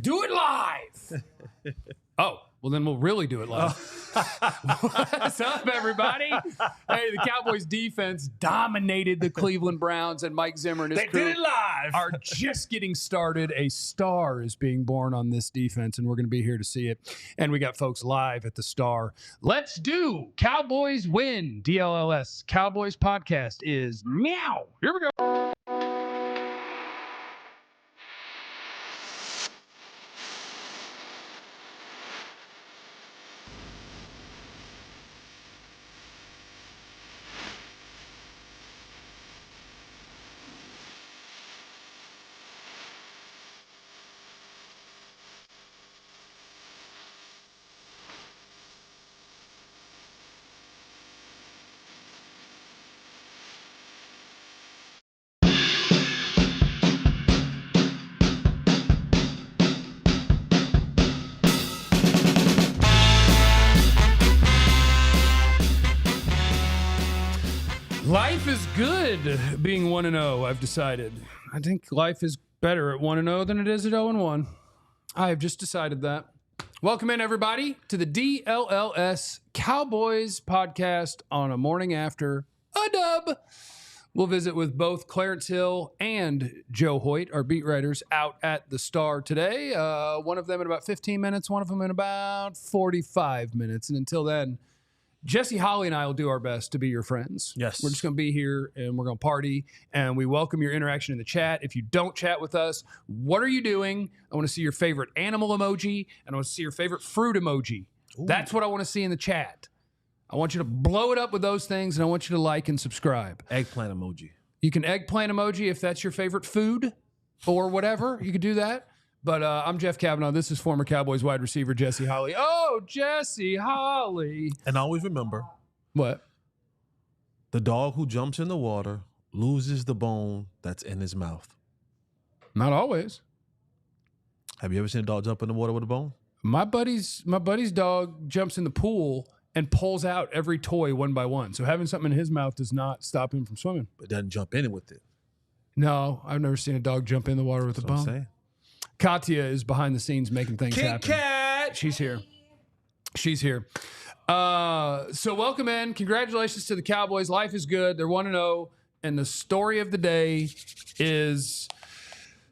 do it live. Oh, well, then we'll really do it live. What's up, everybody? Hey, the Cowboys defense dominated the Cleveland Browns, and Mike Zimmer and his crew did it live. are just getting started. A star is being born on this defense, and we're going to be here to see it. And we got folks live at the Star. Let's do Cowboys win. DLLS Cowboys Podcast is meow. Here we go. Life is good being 1-0, I've decided. I think life is better at 1-0 than it is at 0-1. I have just decided that. Welcome in, everybody, to the DLLS Cowboys Podcast on a morning after a dub. We'll visit with both Clarence Hill and Joe Hoyt, our beat writers, out at the Star today. One of them in about 15 minutes, one of them in about 45 minutes. And until then, Jesse Holly and I will do our best to be your friends. Yes. We're just going to be here and we're going to party, and we welcome your interaction in the chat. If you don't chat with us, what are you doing? I want to see your favorite animal emoji, and I want to see your favorite fruit emoji. Ooh. That's what I want to see in the chat. I want you to blow it up with those things, and I want you to like and subscribe. Eggplant emoji. You can eggplant emoji if that's your favorite food or whatever. You could do that. But I'm Jeff Kavanaugh. This is former Cowboys wide receiver Jesse Holly. Oh, Jesse Holly. And always remember, what? The dog who jumps in the water loses the bone that's in his mouth. Not always. Have you ever seen a dog jump in the water with a bone? My buddy's dog jumps in the pool and pulls out every toy one by one. So having something in his mouth does not stop him from swimming. But doesn't jump in it with it. No, I've never seen a dog jump in the water with a bone. I'm saying. Katya is behind the scenes making things happen. Cat. She's here. She's here. So welcome in. Congratulations to the Cowboys. Life is good. They're 1-0. And the story of the day is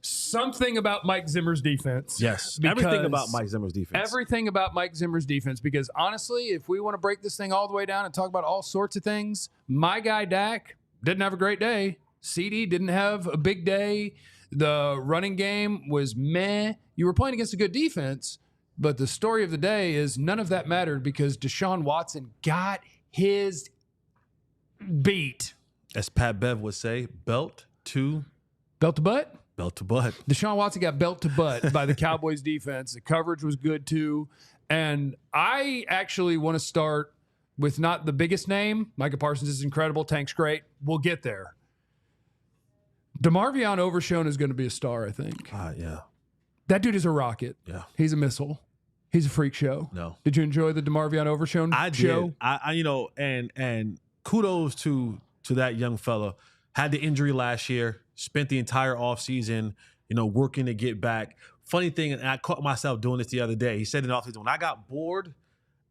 something about Mike Zimmer's defense. Yes. Everything about Mike Zimmer's defense. Everything about Mike Zimmer's defense. Because honestly, if we want to break this thing all the way down and talk about all sorts of things, my guy Dak didn't have a great day. CeeDee didn't have a big day. The running game was meh. You were playing against a good defense, but the story of the day is none of that mattered because Deshaun Watson got his beat. As Pat Bev would say, belt to butt? Belt to butt. Deshaun Watson got belt to butt by the Cowboys defense. The coverage was good too. And I actually want to start with not the biggest name. Micah Parsons is incredible. Tank's great. We'll get there. DeMarvion Overshown is going to be a star, I think. Yeah. That dude is a rocket. Yeah. He's a missile. He's a freak show. No. Did you enjoy the DeMarvion Overshown show? I and kudos to that young fella. Had the injury last year, spent the entire offseason, working to get back. Funny thing, and I caught myself doing this the other day. He said in the offseason, when I got bored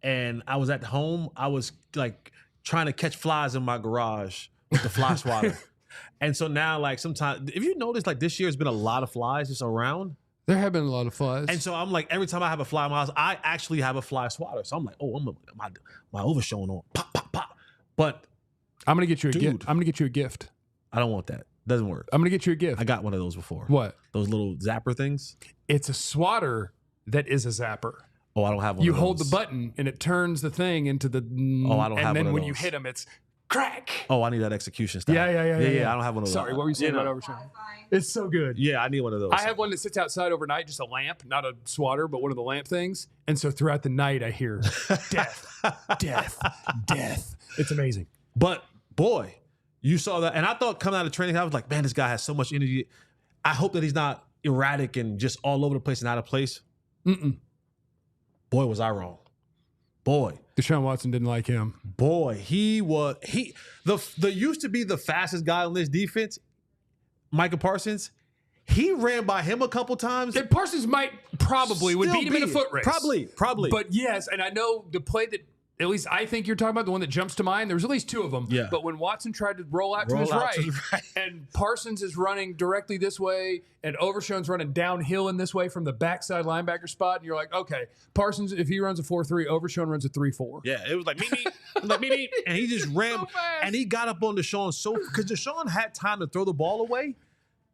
and I was at home, I was like trying to catch flies in my garage with the fly swatter. And so now, like, sometimes, if you notice, like, this year has been a lot of flies just around. There have been a lot of flies. And so I'm like, every time I have a fly in my house, I actually have a fly swatter. So I'm like, oh, my Overshown on. Pop, pop, pop. But I'm going to get you a gift. I'm going to get you a gift. I don't want that. Doesn't work. I'm going to get you a gift. I got one of those before. What? Those little zapper things. It's a swatter that is a zapper. Oh, I don't have one You of those. hold the button, and it turns the thing into the... Oh, I don't have one of those. And then when you hit them, it's... Crack. Oh, I need that execution style. Yeah. I don't have one of those. Sorry, what were you saying about Overshown? It's so good. Yeah, I need one of those. I have one that sits outside overnight, just a lamp, not a swatter, but one of the lamp things. And so throughout the night, I hear death, death, death. It's amazing. But boy, you saw that, and I thought coming out of training, I was like, man, this guy has so much energy. I hope that he's not erratic and just all over the place and out of place. Boy, was I wrong. Boy. Deshaun Watson didn't like him. Boy, the used to be the fastest guy on this defense, Micah Parsons. He ran by him a couple times. And Parsons would beat him in a foot race. Probably. But yes, and I know the play that at least I think you're talking about, the one that jumps to mind, there was at least two of them. Yeah. But when Watson tried to roll out to his right, and Parsons is running directly this way, and Overshown's running downhill in this way from the backside linebacker spot, and you're like, okay, Parsons, if he runs a 4-3, Overshown runs a 3-4. Yeah, it was like, me, and he just ran, so and he got up on Deshaun because Deshaun had time to throw the ball away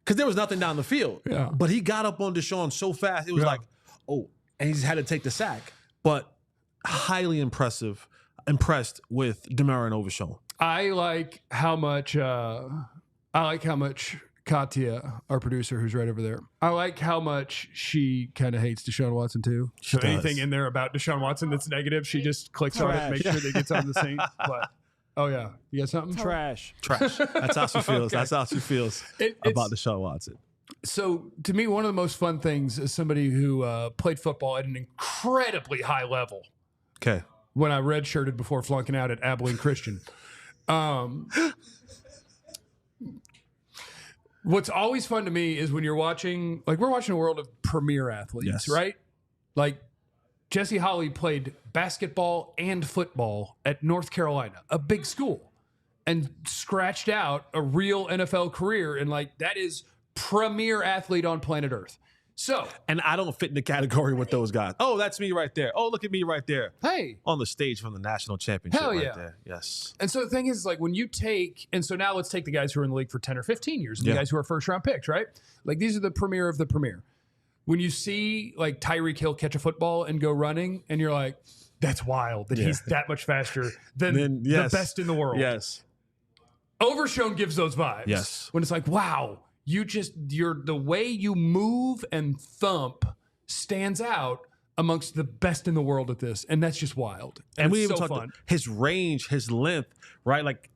because there was nothing down the field. Yeah. But he got up on Deshaun so fast, it was like, oh, and he just had to take the sack. But highly impressed with DeMarvion Overshown. I like how much Katya, our producer who's right over there, I like how much she kind of hates Deshaun Watson too. So anything in there about Deshaun Watson that's negative, she just clicks on it, make sure that it gets on the scene. But oh yeah, you got something? Trash. That's how she feels. Okay. That's how she feels about Deshaun Watson. So to me, one of the most fun things as somebody who played football at an incredibly high level. Okay. When I redshirted before flunking out at Abilene Christian. What's always fun to me is when you're watching, like we're watching a world of premier athletes, right? Like Jesse Holley played basketball and football at North Carolina, a big school, and scratched out a real NFL career. And like that is premier athlete on planet Earth. So, and I don't fit in the category with those guys. Oh, that's me right there. Oh, look at me right there. Hey, on the stage from the national championship. Hell yeah. Right there. Yes. And so the thing is, like, when you take, and so now let's take the guys who are in the league for 10 or 15 years, and the guys who are first round picks, right? Like, these are the premier of the premier. When you see like Tyreek Hill catch a football and go running, and you're like, that's wild that he's that much faster than the best in the world. Yes. Overshown gives those vibes. Yes. When it's like, wow, the way you move and thump stands out amongst the best in the world at this. And that's just wild. And we even talked his range, his length, right? Like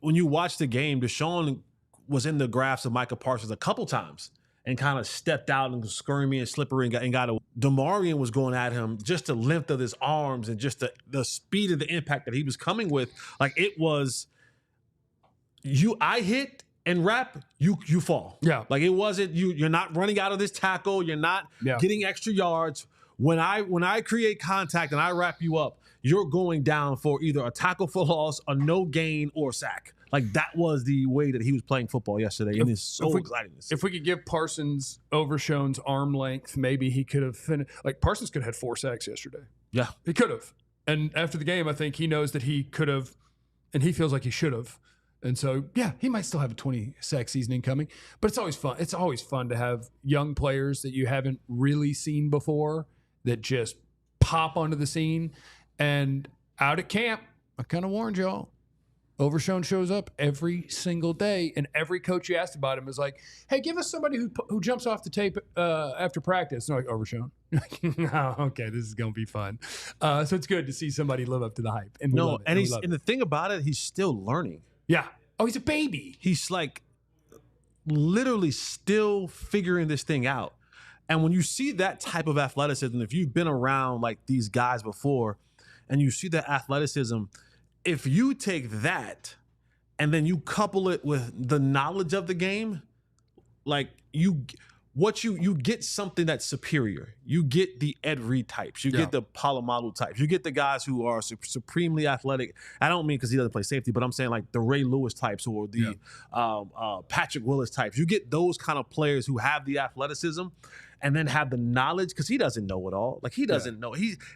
when you watch the game, Deshaun was in the graphs of Micah Parsons a couple times and kind of stepped out and was squirmy and slippery and got a DeMarvion was going at him, just the length of his arms and just the speed of the impact that he was coming with. Like it was I hit and wrap, you fall. Yeah. Like it wasn't you're not running out of this tackle, you're not getting extra yards. When I create contact and I wrap you up, you're going down for either a tackle for loss, a no gain, or a sack. Like that was the way that he was playing football yesterday, and it's so exciting. If we could give Parsons Overshown's arm length, maybe he could have finished. Like Parsons could have had 4 sacks yesterday. Yeah, he could have. And after the game, I think he knows that he could have, and he feels like he should have. And so, yeah, he might still have a 20-sack season incoming. But it's always fun. It's always fun to have young players that you haven't really seen before that just pop onto the scene. And out at camp, I kind of warned y'all, Overshown shows up every single day, and every coach you asked about him is like, hey, give us somebody who jumps off the tape after practice. And they're like, Overshown. Oh, okay, this is going to be fun. So it's good to see somebody live up to the hype. And the thing about it, he's still learning. Yeah. Oh, he's a baby. He's like literally still figuring this thing out. And when you see that type of athleticism, if you've been around like these guys before and you see that athleticism, if you take that and then you couple it with the knowledge of the game, like you get something that's superior. You get the Ed Reed types. You get the Polamalu types. You get the guys who are supremely athletic. I don't mean because he doesn't play safety, but I'm saying like the Ray Lewis types or the Patrick Willis types. You get those kind of players who have the athleticism and then have the knowledge because he doesn't know it all. Like he doesn't know.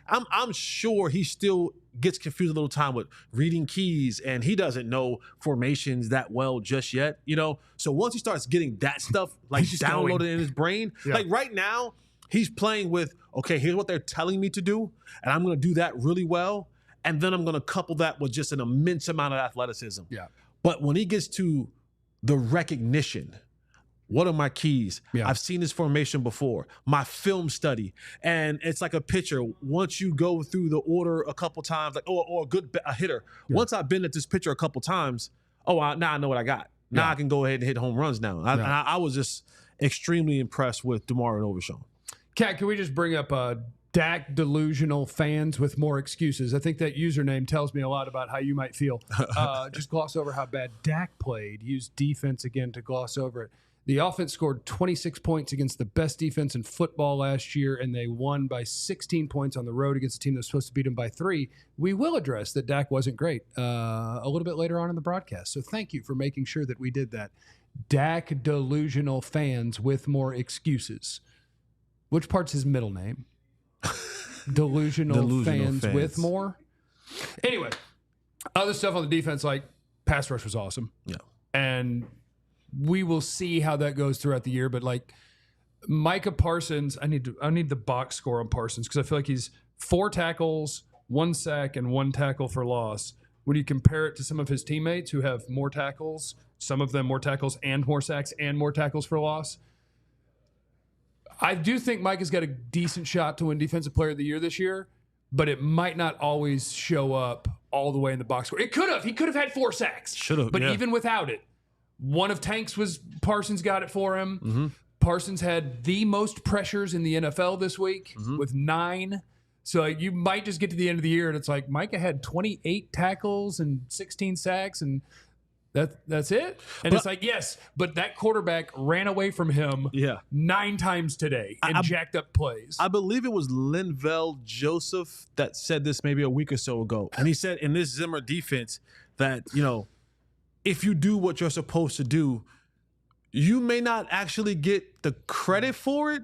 I'm sure he still gets confused a little time with reading keys and he doesn't know formations that well just yet, you know? So once he starts getting that stuff like downloaded in his brain, like right now he's playing with, okay, here's what they're telling me to do. And I'm going to do that really well. And then I'm going to couple that with just an immense amount of athleticism. Yeah. But when he gets to the recognition, what are my keys? Yeah. I've seen this formation before. My film study. And it's like a pitcher. Once you go through the order a couple times, like or a hitter. Yeah. Once I've been at this pitcher a couple times, now I know what I got. Now I can go ahead and hit home runs now. I was just extremely impressed with DeMarvion Overshown. Kat, can we just bring up Dak delusional fans with more excuses? I think that username tells me a lot about how you might feel. Just gloss over how bad Dak played. Use defense again to gloss over it. The offense scored 26 points against the best defense in football last year, and they won by 16 points on the road against a team that was supposed to beat them by 3. We will address that Dak wasn't great a little bit later on in the broadcast. So thank you for making sure that we did that. Dak delusional fans with more excuses. Which part's his middle name? Delusional fans with more? Anyway, other stuff on the defense, like pass rush was awesome. Yeah. And we will see how that goes throughout the year. But like Micah Parsons, I need the box score on Parsons because I feel like he's 4 tackles, 1 sack, and 1 tackle for loss. When you compare it to some of his teammates who have more tackles, some of them more tackles and more sacks and more tackles for loss, I do think Mike has got a decent shot to win Defensive Player of the Year this year, but it might not always show up all the way in the box score. It could have. He could have had 4 sacks. Should have. But yeah. even without it, one of Tank's was Parsons got it for him. Mm-hmm. Parsons had the most pressures in the NFL this week with 9. So you might just get to the end of the year and it's like Micah had 28 tackles and 16 sacks and that's it. And it's like, yes, but that quarterback ran away from him 9 times today and jacked up plays. I believe it was Linval Joseph that said this maybe a week or so ago. And he said in this Zimmer defense that, if you do what you're supposed to do, you may not actually get the credit for it,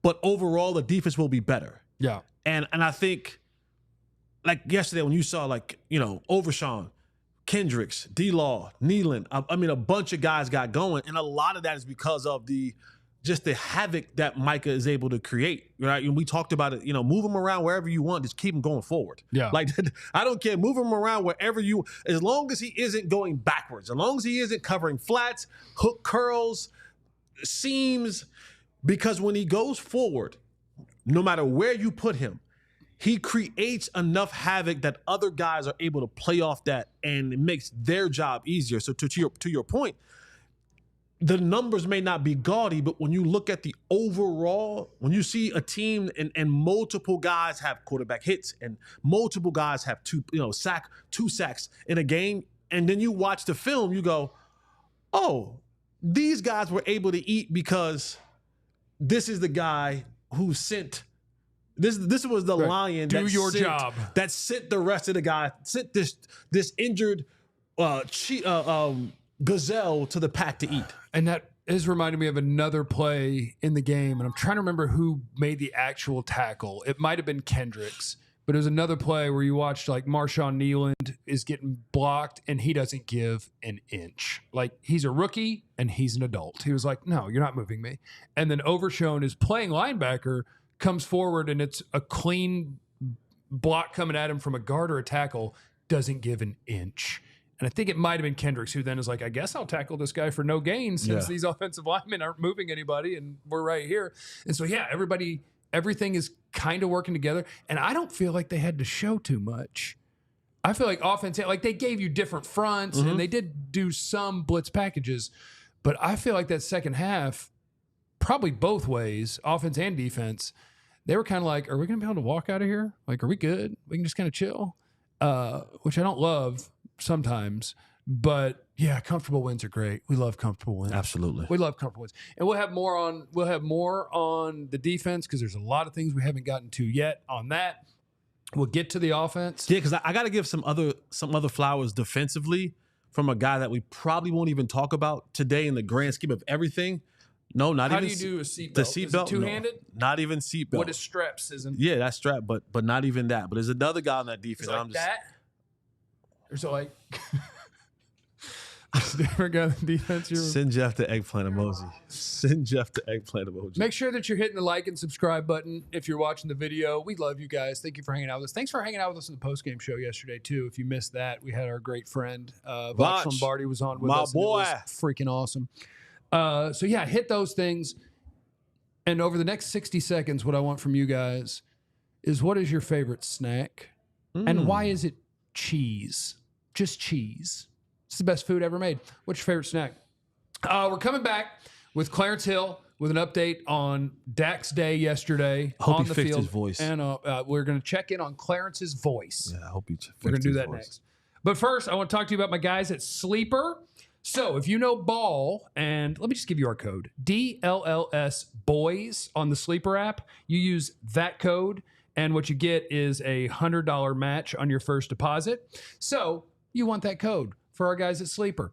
but overall the defense will be better. Yeah. And I think like yesterday when you saw Overshown, Kendricks, D-Law, Nealon, I mean, a bunch of guys got going, and a lot of that is because of the havoc that Micah is able to create, right? And we talked about it, move him around wherever you want, just keep him going forward. Yeah. Like, I don't care, move him around wherever as long as he isn't going backwards, as long as he isn't covering flats, hook curls, seams, because when he goes forward, no matter where you put him, he creates enough havoc that other guys are able to play off that, and it makes their job easier. So to your point, the numbers may not be gaudy, but when you look at the overall, when you see a team and multiple guys have quarterback hits and multiple guys have 2 sacks in a game, and then you watch the film, you go, oh, these guys were able to eat because this is the guy who sent. This was the lion that sent the rest of the guys, sent this injured gazelle to the pack to eat. And that is reminding me of another play in the game, and I'm trying to remember who made the actual tackle. It might have been Kendricks, but it was another play where you watched like Marshawn Nealon is getting blocked, and he doesn't give an inch. Like, he's a rookie, and he's an adult. He was like, no, you're not moving me. And then Overshown is playing linebacker, comes forward, and it's a clean block coming at him from a guard or a tackle, doesn't give an inch. And I think it might have been Kendricks who then is like, I guess I'll tackle this guy for no gain since these offensive linemen aren't moving anybody and we're right here. And so, everything is kind of working together. And I don't feel like they had to show too much. I feel like offense, like they gave you different fronts and they did do some blitz packages, but I feel like that second half, probably both ways, offense and defense, they were kind of like, are we going to be able to walk out of here? Like, are we good? We can just kind of chill, which I don't love sometimes. But, yeah, comfortable wins are great. We love comfortable wins. Absolutely. We love comfortable wins. And we'll have more on the defense because there's a lot of things we haven't gotten to yet on that. We'll get to the offense. Yeah, because I got to give some other flowers defensively from a guy that we probably won't even talk about today in the grand scheme of everything. No, not even. How do you do a seatbelt? The seatbelt, is it two-handed? No, not even seatbelt. What is strap, Sizzin? Yeah, that's strap, but not even that. But there's another guy on that defense. Is it like that? Or so like there's a different guy on the defense. Send Jeff the eggplant emoji. Send Jeff the eggplant emoji. Make sure that you're hitting the like and subscribe button if you're watching the video. We love you guys. Thank you for hanging out with us. Thanks for hanging out with us in the post-game show yesterday, too. If you missed that, we had our great friend, Vox Lombardi was on with us. My boy. It was freaking awesome. So, yeah, hit those things. And over the next 60 seconds, what I want from you guys is, what is your favorite snack? And why is it cheese? Just cheese. It's the best food ever made. What's your favorite snack? We're coming back with Clarence Hill with an update on Dak's day yesterday. I hope on he the fixed field. his voice. And we're going to check in on Clarence's voice. Yeah, I hope he fixed We're going to do his that voice. next. But first, I want to talk to you about my guys at Sleeper. So if you know ball, and let me just give you our code, DLLS Boys on the Sleeper app, you use that code, and what you get is a $100 match on your first deposit. So you want that code for our guys at Sleeper.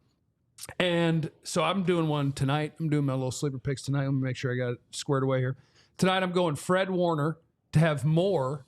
And so I'm doing one tonight. I'm doing my little Sleeper picks tonight. Let me make sure I got it squared away here. Tonight I'm going Fred Warner to have more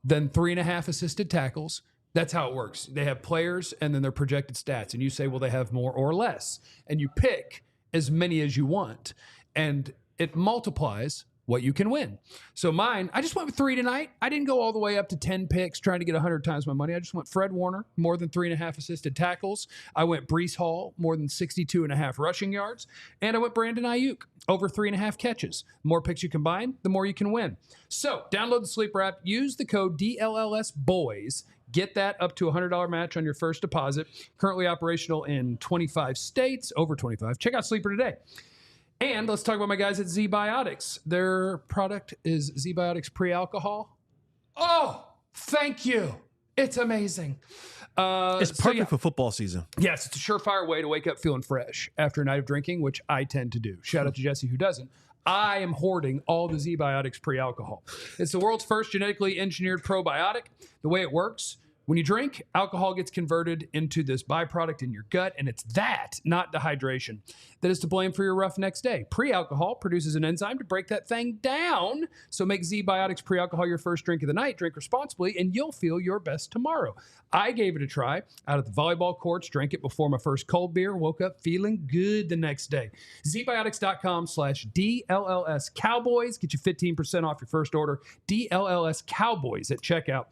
than 3.5 assisted tackles. That's how it works. They have players and then their projected stats. And you say, will they have more or less? And you pick as many as you want. And it multiplies what you can win. So mine, I just went with 3 tonight. I didn't go all the way up to 10 picks trying to get 100 times my money. I just went Fred Warner, more than 3.5 assisted tackles. I went Breece Hall, more than 62.5 rushing yards. And I went Brandon Ayuk, over 3.5 catches. The more picks you combine, the more you can win. So download the Sleeper app, use the code DLLS Boys. Get that up to a $100 match on your first deposit. Currently operational in 25 states, over 25. Check out Sleeper today. And let's talk about my guys at Z-Biotics. Their product is Z-Biotics Pre-Alcohol. Oh, thank you. It's amazing. It's perfect for football season. Yes, it's a surefire way to wake up feeling fresh after a night of drinking, which I tend to do. Shout out to Jesse who doesn't. I am hoarding all the Z-Biotics Pre-Alcohol. It's the world's first genetically engineered probiotic. The way it works, when you drink, alcohol gets converted into this byproduct in your gut, and it's that, not dehydration, that is to blame for your rough next day. Pre-alcohol produces an enzyme to break that thing down, so make Z-Biotics Pre-Alcohol your first drink of the night. Drink responsibly, and you'll feel your best tomorrow. I gave it a try out at the volleyball courts, drank it before my first cold beer, woke up feeling good the next day. ZBiotics.com/DLLS Cowboys. Get you 15% off your first order. DLLS Cowboys at checkout.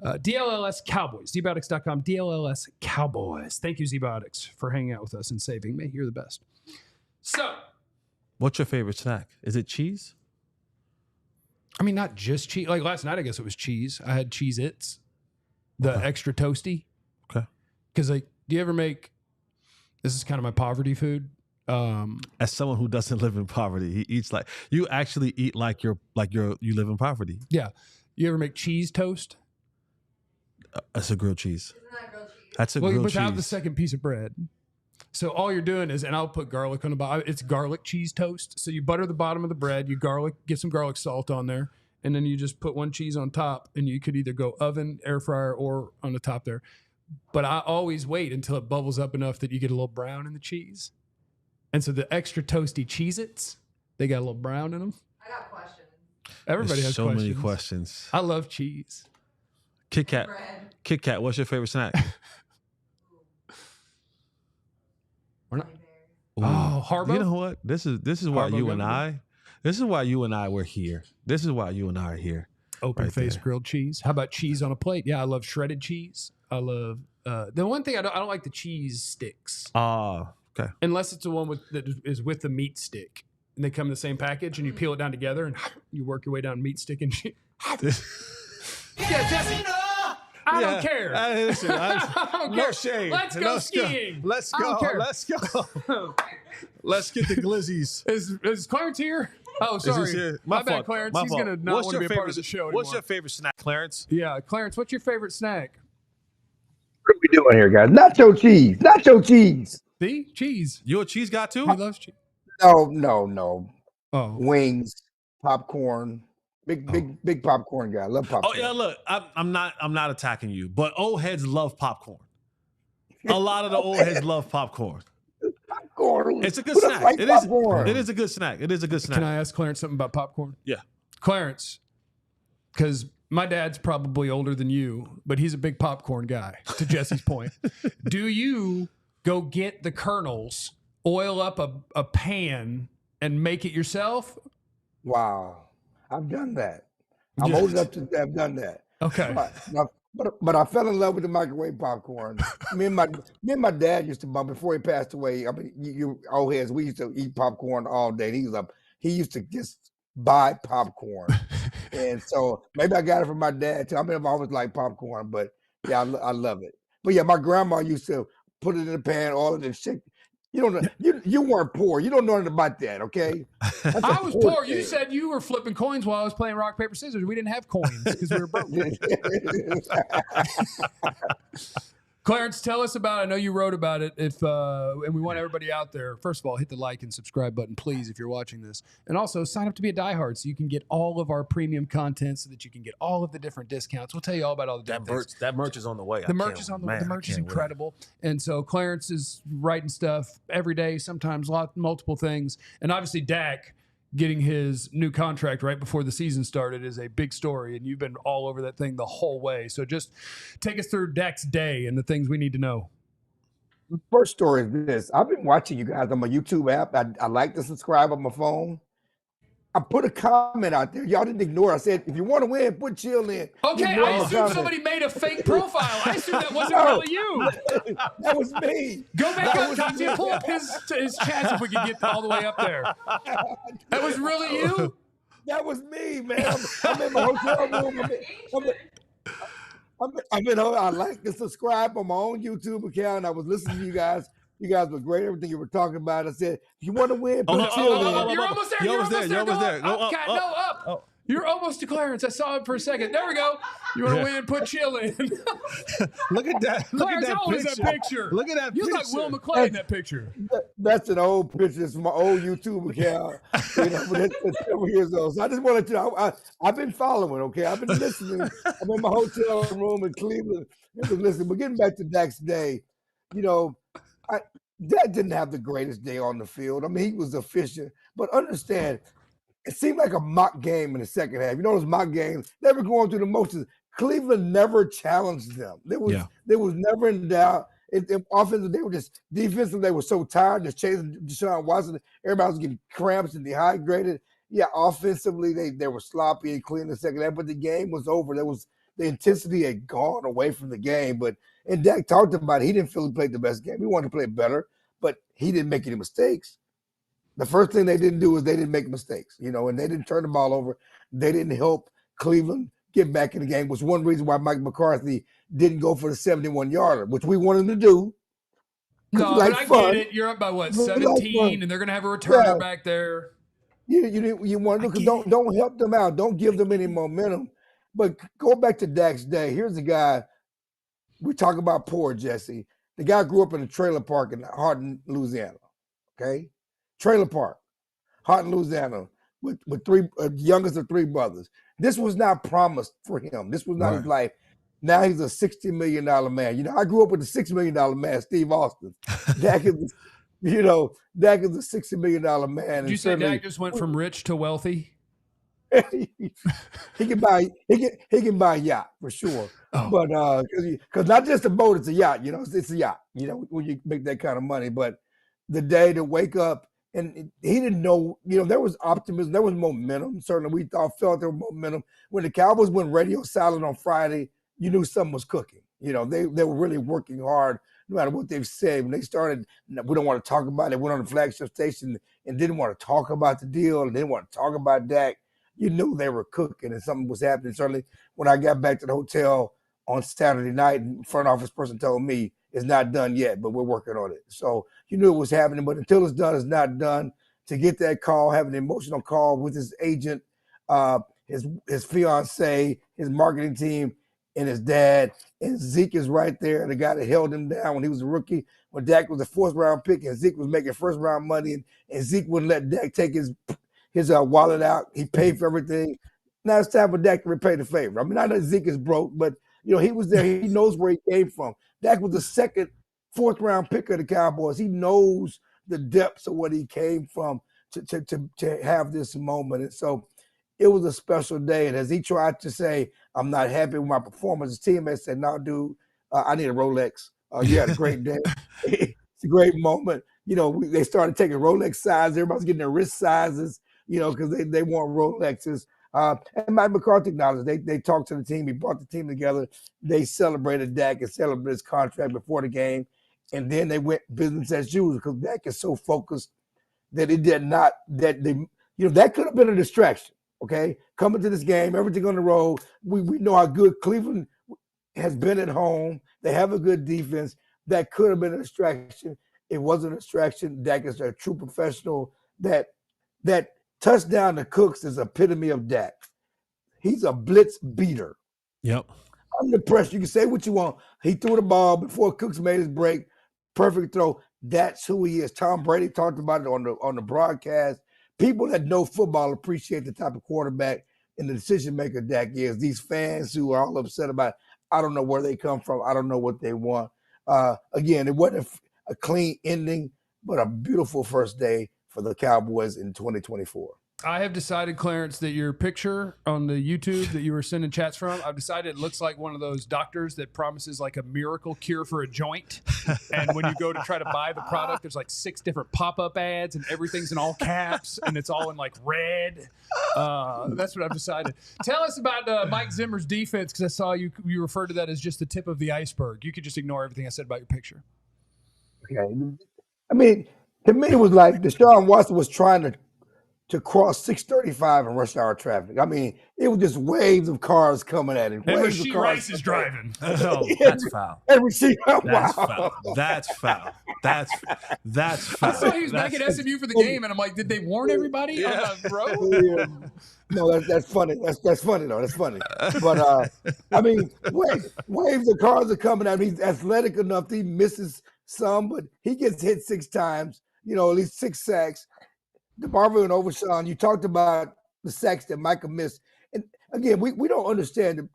DLLS Cowboys, ZBiotics.com, DLLS Cowboys. Thank you, ZBiotics, for hanging out with us and saving me. You're the best. So, what's your favorite snack? Is it cheese? I mean, not just cheese. Like last night, I guess it was cheese. I had Cheez-Its, the extra toasty. Okay. Because, like, do you ever make, this is kind of my poverty food. As someone who doesn't live in poverty, he eats like, you actually eat like you live in poverty. Yeah. You ever make cheese toast? That's a grilled cheese. Isn't that grilled cheese? That's a grilled cheese. Without the second piece of bread. So all you're doing is, and I'll put garlic on the bottom. It's garlic cheese toast. So you butter the bottom of the bread, you get some garlic salt on there, and then you just put one cheese on top, and you could either go oven, air fryer, or on the top there. But I always wait until it bubbles up enough that you get a little brown in the cheese. And so the extra toasty Cheez-Its, they got a little brown in them. I got questions. Everybody has so questions. many questions. I love cheese. Kit Kat. Bread. Kit Kat, what's your favorite snack? We're not. Ooh. Oh, Harbo? You know what? This is why Harbo you and gummy I. This is why you and I were here. This is why you and I are here. Open Right face there. grilled cheese. How about cheese on a plate? Yeah, I love shredded cheese. I love the one thing I don't like the cheese sticks Okay. unless it's the one that is with the meat stick and they come in the same package and you peel it down together and you work your way down meat stick and cheese. Yeah, Jesse. I don't care. Listen, I don't no care. shade. Let's go skiing. Let's I go. don't care. Let's go. Let's get the glizzies. Is Clarence here? Oh, sorry. here? My bad, fault. Clarence. My He's fault. going to not want to be a part of the show What's anymore. your favorite snack, Clarence? Yeah, Clarence, what's your favorite snack? What are we doing here, guys? Nacho cheese. Nacho cheese. See? Cheese. You a cheese guy too? He loves cheese. No. Oh. Wings, popcorn. Big popcorn guy. Love popcorn. Oh yeah, look, I'm not attacking you, but old heads love popcorn. A lot of the old heads love popcorn. Popcorn. It's a good Who doesn't snack. like It is. popcorn? It is a good snack. It is a good snack. Can I ask Clarence something about popcorn? Yeah. Clarence, because my dad's probably older than you, but he's a big popcorn guy, to Jesse's point. Do you go get the kernels, oil up a pan, and make it yourself? Wow. I've done that. I'm old enough to have done that. Okay. But I fell in love with the microwave popcorn. me and my dad used to before he passed away. I mean, you old heads, we used to eat popcorn all day. He used to just buy popcorn, and so maybe I got it from my dad too. I mean, I've always liked popcorn, but yeah, I love it. But yeah, my grandma used to put it in the pan, all of the shit. You don't know, you weren't poor. You don't know anything about that, okay? I was poor. You said you were flipping coins while I was playing rock, paper, scissors. We didn't have coins because we were broke. Clarence, tell us about it. I know you wrote about it. And we want everybody out there. First of all, hit the like and subscribe button, please, if you're watching this. And also sign up to be a diehard so you can get all of our premium content, so that you can get all of the different discounts. We'll tell you all about all the different things. That merch is on the way. The merch is on the way. The merch is incredible. And so Clarence is writing stuff every day, sometimes multiple things. And obviously Dak getting his new contract right before the season started is a big story, and you've been all over that thing the whole way. So just take us through Dak's day and the things we need to know. The first story is this. I've been watching you guys on my YouTube app. I like to subscribe on my phone. I put a comment out there. Y'all didn't ignore it. I said, if you want to win, put chill in. Okay, I assumed somebody made a fake profile. I assumed that wasn't really you. That was me. Go back up, Katya. Pull up his chats if we can get all the way up there. That was really you? That was me, man. I'm in my hotel room. I like to subscribe on my own YouTube account. I was listening to you guys. You guys were great. Everything you were talking about. I said, if you want to win, put chill in. You're almost there. You're almost there. Go up. You're almost to Clarence. I saw it for a second. There we go. You want to win, put chill in. Look at that. Clarence, how old is that picture? Look at that you picture. You look like Will McClay in that picture. That's an old picture. It's from my old YouTube account. But it's several years old. So I just wanted to, I've been following, okay? I've been listening. I'm in my hotel room in Cleveland. I've been listening. But getting back to Dak's day, Dak didn't have the greatest day on the field. I mean, he was efficient. But understand, it seemed like a mock game in the second half. You know those mock games? They were going through the motions. Cleveland never challenged them. There was never in doubt. Offensive, they were just defensive. They were so tired, just chasing Deshaun Watson. Everybody was getting cramps and dehydrated. Yeah, offensively, they were sloppy and clean in the second half, but the game was over. The intensity had gone away from the game. And Dak talked about it. He didn't feel he played the best game. He wanted to play better, but he didn't make any mistakes. The first thing they didn't do is they didn't make mistakes, and they didn't turn the ball over. They didn't help Cleveland get back in the game, which one reason why Mike McCarthy didn't go for the 71-yarder, which we wanted him to do. No, but I get it. You're up by what, 17, and they're going to have a returner back there. You want to don't help them out. Don't give them any momentum. But go back to Dak's day. Here's a guy. We talk about poor Jesse. The guy grew up in a trailer park in Hardin, Louisiana. Okay, trailer park, Hardin, Louisiana, with three youngest of three brothers. This was not promised for him. This was not his life. Now he's a $60 million man. I grew up with a $6 million man, Steve Austin. Dak is, Dak is a $60 million man. Did you say Dak just went from rich to wealthy? he can buy a yacht for sure. But because not just a boat, it's a yacht. It's a yacht. When you make that kind of money. But the day to wake up and he didn't know. There was optimism, there was momentum. Certainly, we felt there was momentum when the Cowboys went radio silent on Friday. You knew something was cooking. They were really working hard, no matter what they've said. When they started, we don't want to talk about it. Went on the flagship station and didn't want to talk about the deal and didn't want to talk about Dak. You knew they were cooking and something was happening. Certainly, when I got back to the hotel on Saturday night, and front office person told me it's not done yet, but we're working on it. So you knew it was happening, but until it's done, it's not done. To get that call, have an emotional call with his agent, his fiance, his marketing team, and his dad, and Zeke is right there, the guy that held him down when he was a rookie, when Dak was a fourth-round pick, and Zeke was making first-round money, and Zeke wouldn't let Dak take his wallet out. He paid for everything. Now it's time for Dak to repay the favor. I mean, I know Zeke is broke, but he was there. He knows where he came from. Dak was the fourth-round pick of the Cowboys. He knows the depths of what he came from to have this moment. And so it was a special day. And as he tried to say, I'm not happy with my performance, his teammates said, no, dude, I need a Rolex. You had a great day. It's a great moment. They started taking Rolex sizes. Everybody's getting their wrist sizes, because they want Rolexes. And Mike McCarthy acknowledged they talked to the team. He brought the team together. They celebrated Dak and celebrated his contract before the game. And then they went business as usual because Dak is so focused that it did not, that could have been a distraction. Okay. Coming to this game, everything on the road. We know how good Cleveland has been at home. They have a good defense. That could have been a distraction. It wasn't a distraction. Dak is a true professional. That touchdown to Cooks is epitome of Dak. He's a blitz beater. Yep. under pressure. You can say what you want. He threw the ball before Cooks made his break. Perfect throw. That's who he is. Tom Brady talked about it on the broadcast. People that know football appreciate the type of quarterback and the decision maker Dak is. These fans who are all upset about, I don't know where they come from. I don't know what they want. Again, it wasn't a clean ending, but a beautiful first day for the Cowboys in 2024. I have decided, Clarence, that your picture on the YouTube that you were sending chats from, I've decided it looks like one of those doctors that promises like a miracle cure for a joint. And when you go to try to buy the product, there's like 6 different pop-up ads and everything's in all caps and it's all in like red. That's what I've decided. Tell us about Mike Zimmer's defense, because I saw you referred to that as just the tip of the iceberg. You could just ignore everything I said about your picture. Okay. I mean, to me, it was like Deshaun Watson was trying to cross 635 in rush hour traffic. I mean, it was just waves of cars coming at him. And Rasheed Rice is driving. Oh, that's foul. And Rasheed, That's wow. foul. That's foul. That's foul. I saw he was back at SMU for the game, and I'm like, did they warn everybody? Yeah. Bro? Yeah. No, that's funny. That's funny though. That's funny. But I mean, waves of cars are coming at him. He's athletic enough. He misses some, but he gets hit 6 times. At least 6 sacks. DeMarvion Overshown, you talked about the sacks that Micah missed. And again, we don't understand.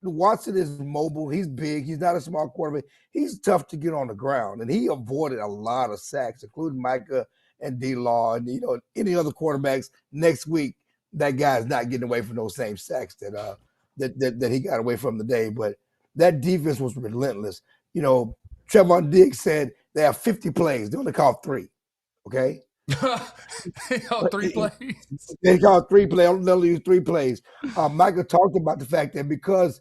Watson is mobile. He's big. He's not a small quarterback. He's tough to get on the ground. And he avoided a lot of sacks, including Micah and D-Law. And, any other quarterbacks next week, that guy's not getting away from those same sacks that he got away from today. But that defense was relentless. Trevon Diggs said they have 50 plays. They only call 3. Okay? They called 3 plays. They called 3 plays. They'll use 3 plays. Michael talked about the fact that because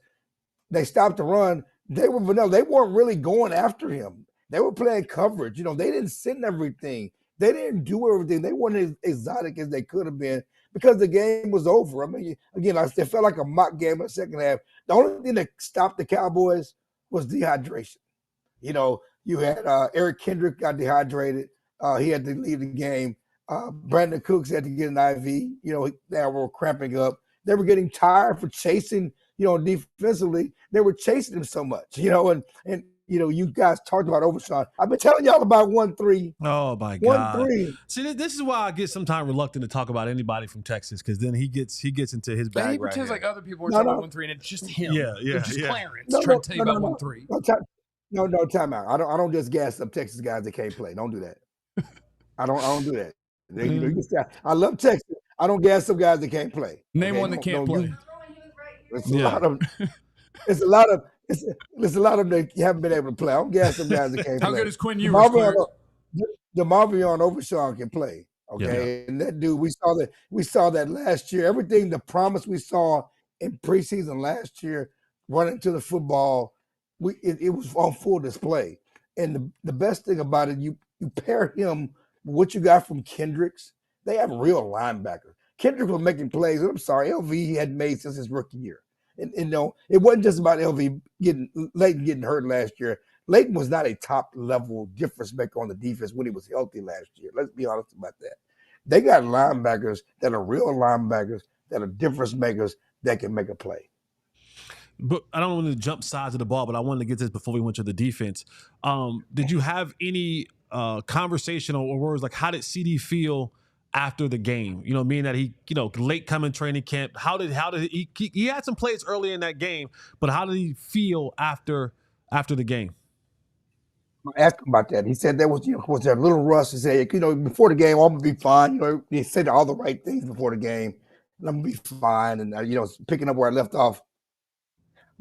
they stopped the run, they weren't really going after him. They were playing coverage. They didn't send everything. They didn't do everything. They weren't as exotic as they could have been because the game was over. I mean, again, it felt like a mock game in the second half. The only thing that stopped the Cowboys was dehydration. You had Eric Kendricks got dehydrated. He had to leave the game. Brandon Cooks had to get an IV. They were cramping up. They were getting tired for chasing, defensively. They were chasing him so much, and you guys talked about Overshown. I've been telling y'all about 1-3. Oh my God. 1-3. See, this is why I get sometimes reluctant to talk about anybody from Texas, because then he gets into his bag. He right pretends here. like other people are talking about 1-3, and it's just him. Yeah. It's just Clarence trying to tell you about 1-3. No, time out. I don't just gas up Texas guys that can't play. Don't do that. I don't do that. I love Texas. I don't gas up guys that can't play. Name one that can't play. It's a lot of them that you haven't been able to play. I don't gas up guys that can't play. How good is Quinn Ewers? DeMarvion Overshown can play. Okay. And that dude, we saw that last year. Everything, the promise we saw in preseason last year, running to the football, it was on full display. And the best thing about it, you pair him with what you got from Kendricks. They have a real linebacker. Kendricks was making plays. I'm sorry, LV had made since his rookie year. And it wasn't just about Leighton getting hurt last year. Leighton was not a top-level difference maker on the defense when he was healthy last year. Let's be honest about that. They got linebackers that are real linebackers that are difference makers that can make a play. But I don't want to jump sides of the ball, but I wanted to get this before we went to the defense. Did you have any conversation or words like, how did CeeDee feel after the game? Meaning that he, late coming training camp. How did he had some plays early in that game, but how did he feel after the game? I asked him about that. He said there was there a little rush. He said, before the game, I'm gonna be fine. He said all the right things before the game. I'm gonna be fine, and picking up where I left off.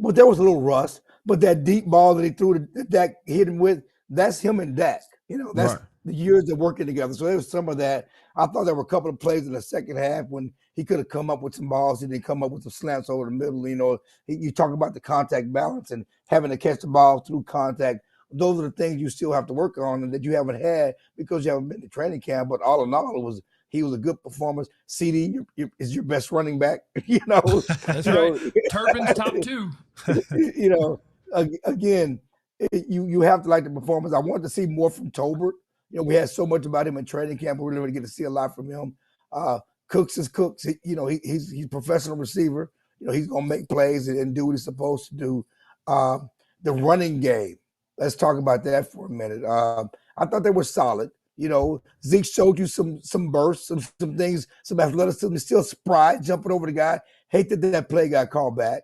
But there was a little rust. But that deep ball that he threw that Dak hit him with, that's him and Dak. That's right. The years they're working together. So there was some of that. I thought there were a couple of plays in the second half when he could have come up with some balls. He didn't come up with some slants over the middle. You talk about the contact balance and having to catch the ball through contact. Those are the things you still have to work on and that you haven't had because you haven't been to training camp. But all in all, he was a good performance. CeeDee is your best running back. That's right. Turpin's top 2. Again, you have to like the performance. I wanted to see more from Tolbert. We had so much about him in training camp. We really get to see a lot from him. Cooks is Cooks. He's a professional receiver. He's gonna make plays and do what he's supposed to do. The running game. Let's talk about that for a minute. I thought they were solid. You know, Zeke showed you some bursts, some things, some athleticism, still spry, jumping over the guy. Hate that play got called back.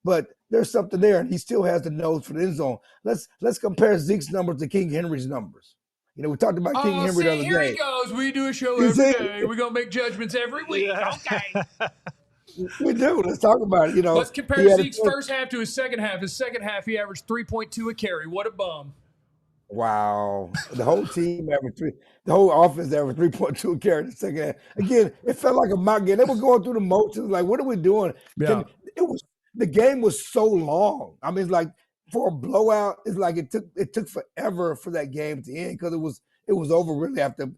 But there's something there, and he still has the nose for the end zone. Let's compare Zeke's numbers to King Henry's numbers. You know, we talked about King Henry the other here day. He goes. We do a show every day. We're going to make judgments every week. Yeah. Okay. We do. Let's talk about it. You know, let's compare Zeke's first half to his second half. His second half, he averaged 3.2 a carry. What a bum. Wow. The whole team averaged the whole offense averaged 3.2 a carry in the second half. Again, it felt like a mock game. They were going through the motions. Like, what are we doing? Yeah. The game was so long. I mean, it's like for a blowout, it's like it took forever for that game to end because it was over really after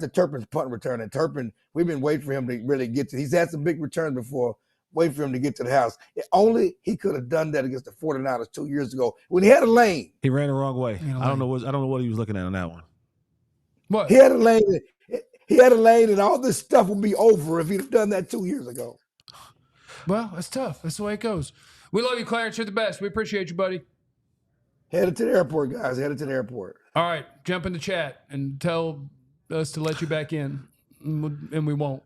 Turpin's punt return. And Turpin, we've been waiting for him to really get to. He's had some big returns before. Wait for him to get to the house. Only he could have done that against the 49ers 2 years ago when he had a lane. He ran the wrong way. I don't know what he was looking at on that one. What? He had a lane. He had a lane, and all this stuff would be over if he'd have done that 2 years ago. Well, that's tough. That's the way it goes. We love you, Clarence. You're the best. We appreciate you, buddy. Headed to the airport, guys. Headed to the airport. All right. Jump in the chat and tell us to let you back in, and we won't.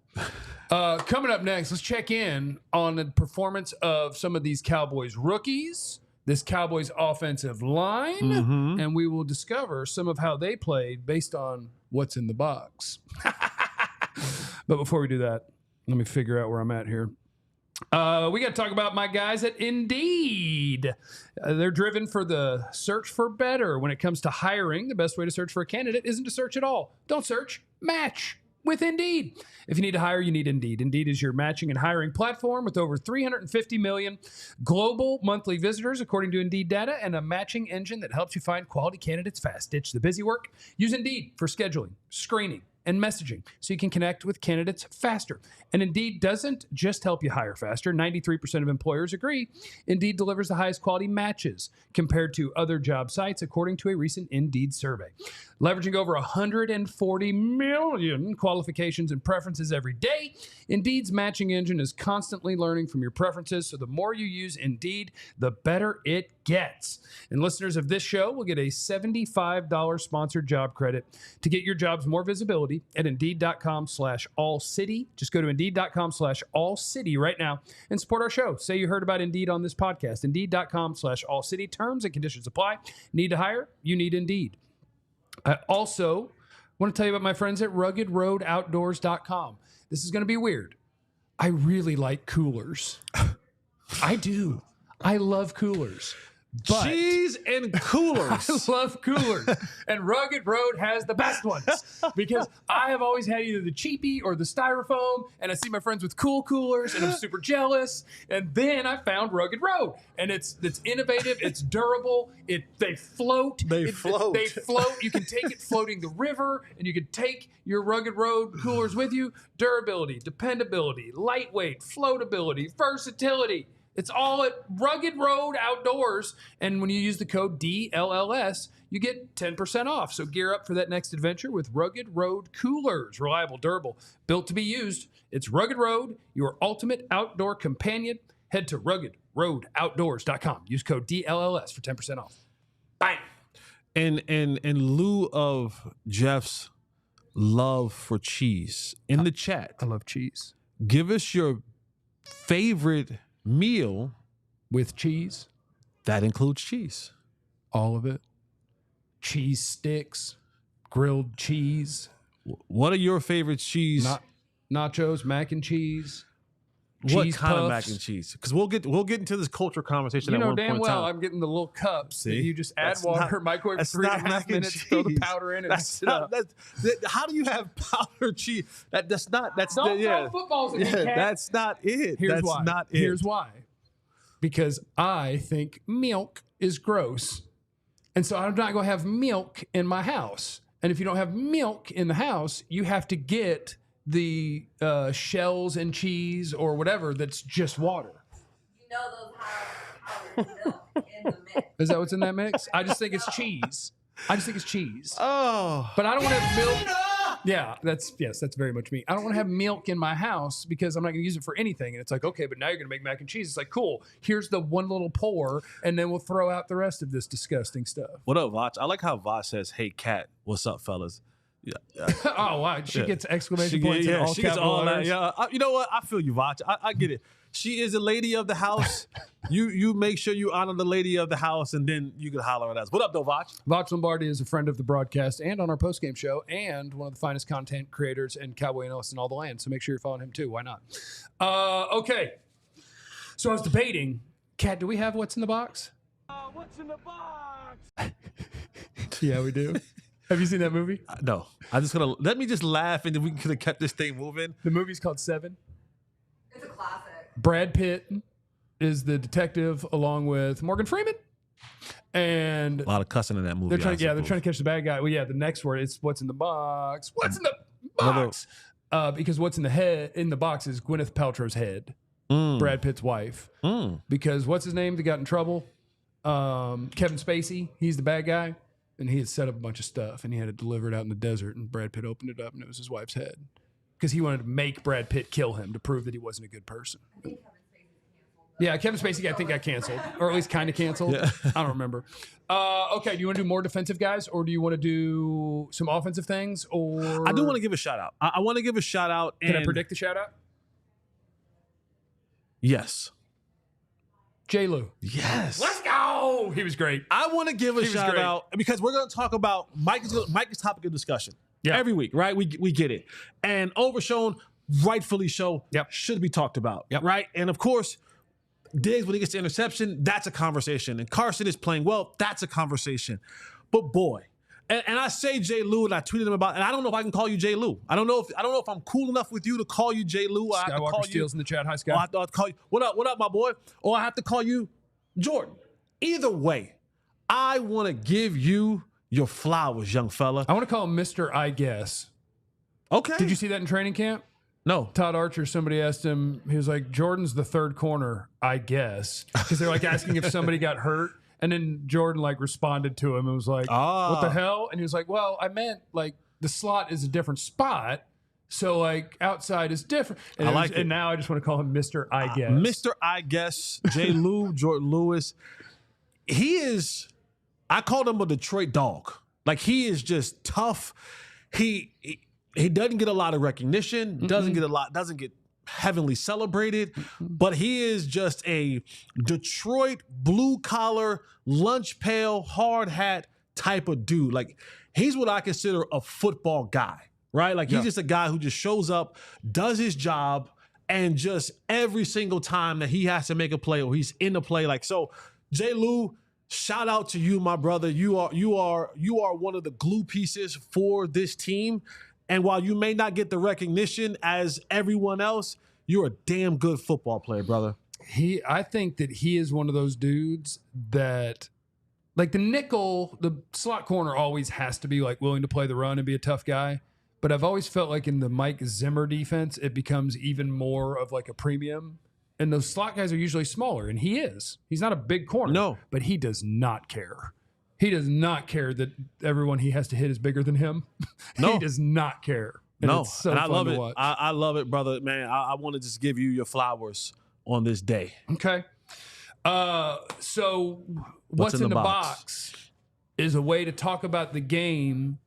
Coming up next, let's check in on the performance of some of these Cowboys rookies, this Cowboys offensive line, and we will discover some of how they played based on what's in the box. But before we do that, let me figure out where I'm at here. We got to talk about my guys at Indeed. They're driven for the search for better. When it comes to hiring, the best way to search for a candidate isn't to search at all. Don't search, match with Indeed. If you need to hire, you need Indeed. Indeed is your matching and hiring platform with over 350 million global monthly visitors, according to Indeed data, and a matching engine that helps you find quality candidates fast. Ditch the busy work. Use Indeed for scheduling, screening, and messaging so you can connect with candidates faster. And Indeed doesn't just help you hire faster. 93% of employers agree Indeed delivers the highest quality matches compared to other job sites, according to a recent Indeed survey. Leveraging over 140 million qualifications and preferences every day, Indeed's matching engine is constantly learning from your preferences, so the more you use Indeed, the better it gets. And listeners of this show will get a $75 sponsored job credit to get your jobs more visibility at Indeed.com/AllCity. Just go to Indeed.com/AllCity right now and support our show. Say you heard about Indeed on this podcast. Indeed.com/AllCity. Terms and conditions apply. Need to hire? You need Indeed. I also want to tell you about my friends at RuggedRoadOutdoors.com. This is going to be weird. I really like coolers. I do. I love coolers. But cheese and coolers. I love coolers. And Rugged Road has the best ones because I have always had either the cheapy or the styrofoam, and I see my friends with cool coolers and I'm super jealous. And then I found Rugged Road, and it's innovative, it's durable, they float. They float. They float. You can take it floating the river, and you can take your Rugged Road coolers with you. Durability, dependability, lightweight, floatability, versatility. It's all at Rugged Road Outdoors. And when you use the code DLLS, you get 10% off. So gear up for that next adventure with Rugged Road Coolers. Reliable, durable, built to be used. It's Rugged Road, your ultimate outdoor companion. Head to RuggedRoadOutdoors.com. Use code DLLS for 10% off. Bang! In lieu of Jeff's love for cheese, in the chat, I love cheese. Give us your favorite meal with cheese. That includes cheese. All of it. Cheese sticks, grilled cheese. What are your favorite cheese? Nachos, mac and cheese. What cheese kind puffs. of mac and cheese? Because we'll get into this culture conversation. You at know one damn point well in time. I'm getting the little cups. See? That you just add water, microwave for 3.5 minutes, throw the powder in, and mix it up. How do you have powder cheese? That's not. Don't throw footballs at me, cat. That's not it. Here's that's why. not it. Here's why. Because I think milk is gross, and so I'm not going to have milk in my house. And if you don't have milk in the house, you have to get the shells and cheese or whatever that's just water. You know those powdered milk in the mix. Is that what's in that mix? I just think it's cheese. I just think it's cheese. Oh. But I don't want to have milk. Yeah, that's very much me. I don't want to have milk in my house because I'm not going to use it for anything. And it's like, okay, but now you're going to make mac and cheese. It's like, cool. Here's the one little pour, and then we'll throw out the rest of this disgusting stuff. What up, Vach? I like how Vach says, "Hey, cat, what's up, fellas?" Yeah. Oh, wow. She gets exclamation points in all she gets capital all letters. that. Yeah, you know what? I feel you, Vach. I get it. She is a lady of the house. You make sure you honor the lady of the house, and then you can holler at us. What up, though, Vach? Vach Lombardi is a friend of the broadcast and on our postgame show, and one of the finest content creators and cowboy analysts in all the land. So make sure you're following him too. Why not? Okay. So I was debating, Kat, do we have what's in the box? What's in the box? Yeah, we do. Have you seen that movie? No. I'm just gonna let me just laugh, and then we could have kept this thing moving. The movie's called Seven. It's a classic. Brad Pitt is the detective along with Morgan Freeman. And A lot of cussing in that movie. they're trying to catch the bad guy. Well, yeah, the next word is what's in the box. What's in the box? Because what's in the box is Gwyneth Paltrow's head, Brad Pitt's wife. Because what's his name that got in trouble? Kevin Spacey. He's the bad guy. And he had set up a bunch of stuff, and he had it delivered out in the desert, and Brad Pitt opened it up, and it was his wife's head. Because he wanted to make Brad Pitt kill him to prove that he wasn't a good person. Yeah, Kevin Spacey, I think, got canceled, or at least kind of canceled. Yeah. I don't remember. Okay, do you want to do more defensive guys, or do you want to do some offensive things? Or I do want to give a shout out. I want to give a shout out. Can I predict the shout out? Yes. J. Lou. Yes. Let's go. He was great. I want to give a shout out because we're going to talk about Mike's topic of discussion every week, right? We get it. And Overshown, rightfully so, should be talked about, right? And of course, Diggs, when he gets the interception, that's a conversation. And Carson is playing well, that's a conversation. But boy, and I say J. Lou, and I tweeted him about, and I don't know if I can call you J. Lou. I don't know if I'm cool enough with you to call you J. Lou. I have to call Steele's in the chat. Hi, Scott. Or I have to call you, what up, my boy? Or I have to call you Jordan. Either way, I want to give you your flowers, young fella. I want to call him Mr. I Guess. Okay. Did you see that in training camp? No. Todd Archer, somebody asked him, he was like, Jordan's the third corner, I guess. Because they're like asking if somebody got hurt. And then Jordan like responded to him and was like, what the hell? And he was like, well, I meant like the slot is a different spot. So like outside is different. And, and now I just want to call him Mr. I Guess. Mr. I Guess, J. Lou, Jordan Lewis. He is, I called him a Detroit dog. Like he is just tough. He doesn't get a lot of recognition, doesn't get heavily celebrated, but he is just a Detroit blue collar, lunch pail, hard hat type of dude. Like he's what I consider a football guy, right? Like he's just a guy who just shows up, does his job, and just every single time that he has to make a play or he's in the play, like so. J. Lou, shout out to you, my brother. You are one of the glue pieces for this team. And while you may not get the recognition as everyone else, you're a damn good football player, brother. I think that he is one of those dudes that, like the nickel, the slot corner always has to be like willing to play the run and be a tough guy. But I've always felt like in the Mike Zimmer defense, it becomes even more of like a premium. And those slot guys are usually smaller, and he is. He's not a big corner. No. But he does not care. He does not care that everyone he has to hit is bigger than him. No. He does not care. And no, it's so and I fun love to it. watch. I love it, brother. Man, I want to just give you your flowers on this day. Okay. So what's in the box is a way to talk about the game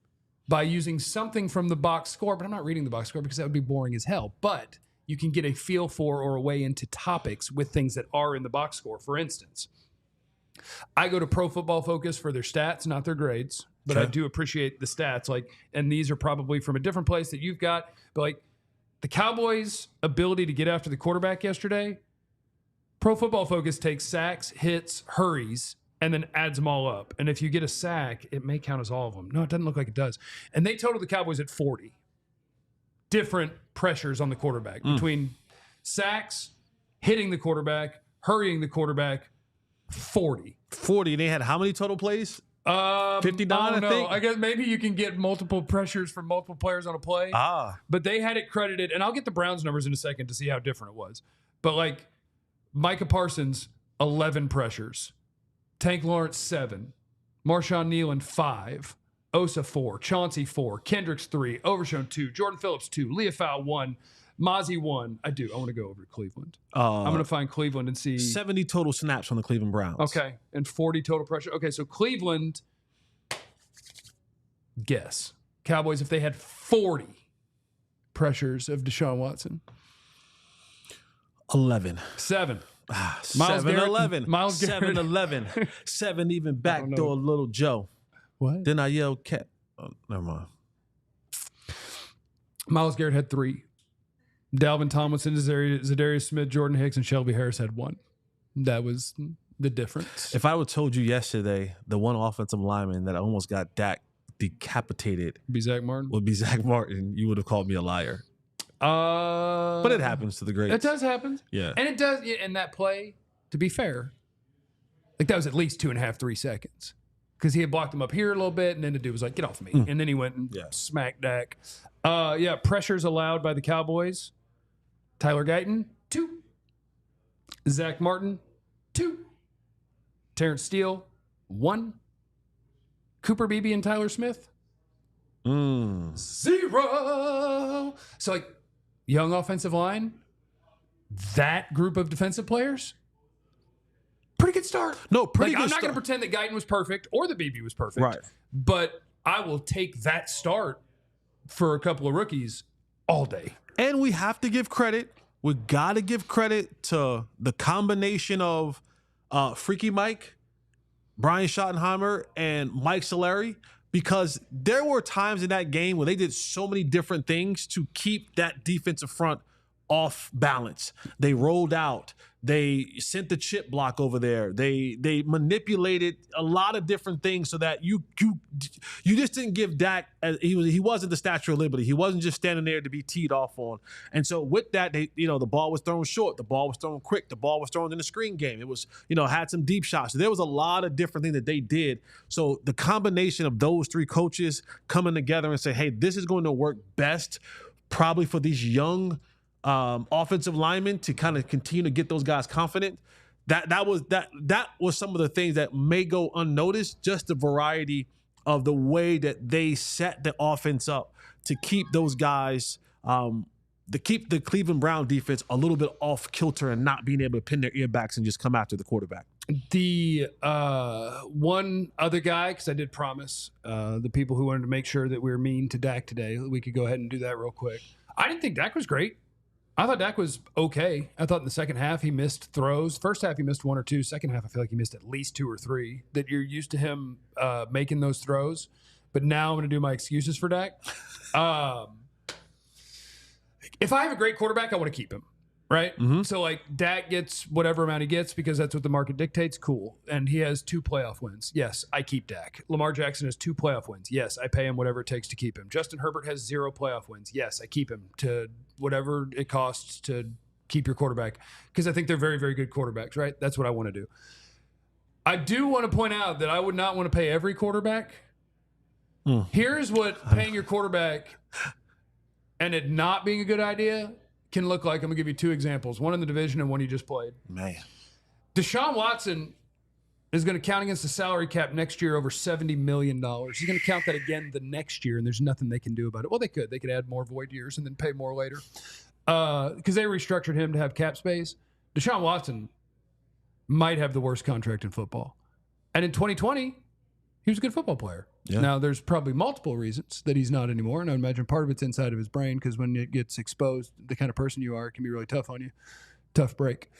by using something from the box score, but I'm not reading the box score because that would be boring as hell. But you can get a feel for or a way into topics with things that are in the box score. For instance, I go to Pro Football Focus for their stats, not their grades, but I do appreciate the stats. Like, and these are probably from a different place that you've got. But like the Cowboys' ability to get after the quarterback yesterday, Pro Football Focus takes sacks, hits, hurries, and then adds them all up. And if you get a sack, it may count as all of them. No, it doesn't look like it does. And they totaled the Cowboys at 40 different pressures on the quarterback between sacks, hitting the quarterback, hurrying the quarterback. 40. They had how many total plays? 59, I think. I guess maybe you can get multiple pressures from multiple players on a play. But they had it credited, and I'll get the Browns numbers in a second to see how different it was. But like Micah Parsons, 11 pressures. Tank Lawrence, 7. Marshawn Nealon, 5. Osa 4, Chauncey 4, Kendricks 3, Overshown 2, Jordan Phillips 2, Leofau 1, Mozzie 1. I want to go over to Cleveland. I'm going to find Cleveland and see 70 total snaps from the Cleveland Browns. Okay, and 40 total pressure. Okay, so Cleveland, guess. Cowboys, if they had 40 pressures of Deshaun Watson. 11. 7. Miles 7-11. Miles 7-11. 7 even backdoor little Joe. What? Then I yelled cat. Oh, never mind. Myles Garrett had 3. Dalvin Tomlinson, Zadarius Smith, Jordan Hicks, and Shelby Harris had 1. That was the difference. If I would have told you yesterday the one offensive lineman that almost got Dak decapitated Would be Zach Martin. would be Zach Martin, you would have called me a liar. But it happens to the greats. It does happen. Yeah. And it does in that play, to be fair, like that was at least 2.5, 3 seconds. Because he had blocked him up here a little bit, and then the dude was like, get off me. And then he went and smacked Dak. Pressures allowed by the Cowboys. Tyler Guyton, 2. Zach Martin, 2. Terrence Steele, 1. Cooper Beebe and Tyler Smith, 0. So, like, young offensive line, that group of defensive players, pretty good start. No, pretty good I'm not start. going to pretend that Guyton was perfect or that Beebe was perfect. Right. But I will take that start for a couple of rookies all day. And we have to give credit. We got to give credit to the combination of Freaky Mike, Brian Schottenheimer, and Mike Solari, because there were times in that game where they did so many different things to keep that defensive front off balance. They rolled out. They sent the chip block over there. They manipulated a lot of different things so that you just didn't give Dak. He wasn't the Statue of Liberty. He wasn't just standing there to be teed off on. And so with that, the ball was thrown short. The ball was thrown quick. The ball was thrown in the screen game. It was had some deep shots. So there was a lot of different things that they did. So the combination of those 3 coaches coming together and say, hey, this is going to work best probably for these young offensive linemen to kind of continue to get those guys confident. That was some of the things that may go unnoticed, just the variety of the way that they set the offense up to keep those guys, to keep the Cleveland Brown defense a little bit off kilter and not being able to pin their earbacks and just come after the quarterback. The one other guy, because I did promise the people who wanted to make sure that we were mean to Dak today, we could go ahead and do that real quick. I didn't think Dak was great. I thought Dak was okay. I thought in the second half he missed throws. First half he missed 1 or 2. Second half I feel like he missed at least 2 or 3. That you're used to him making those throws. But now I'm going to do my excuses for Dak. If I have a great quarterback, I want to keep him, right? Mm-hmm. So, like, Dak gets whatever amount he gets because that's what the market dictates. Cool. And he has 2 playoff wins. Yes, I keep Dak. Lamar Jackson has 2 playoff wins. Yes, I pay him whatever it takes to keep him. Justin Herbert has 0 playoff wins. Yes, I keep him to whatever it costs to keep your quarterback because I think they're very, very good quarterbacks, right? That's what I want to do. I do want to point out that I would not want to pay every quarterback. Here's what paying your quarterback and it not being a good idea can look like. I'm going to give you 2 examples, one in the division and one you just played. Man. Deshaun Watson is going to count against the salary cap next year over $70 million. He's going to count that again the next year, and there's nothing they can do about it. Well, they could. They could add more void years and then pay more later because they restructured him to have cap space. Deshaun Watson might have the worst contract in football. And in 2020, he was a good football player. Yeah. Now, there's probably multiple reasons that he's not anymore, and I imagine part of it's inside of his brain because when it gets exposed, the kind of person you are, it can be really tough on you. Tough break.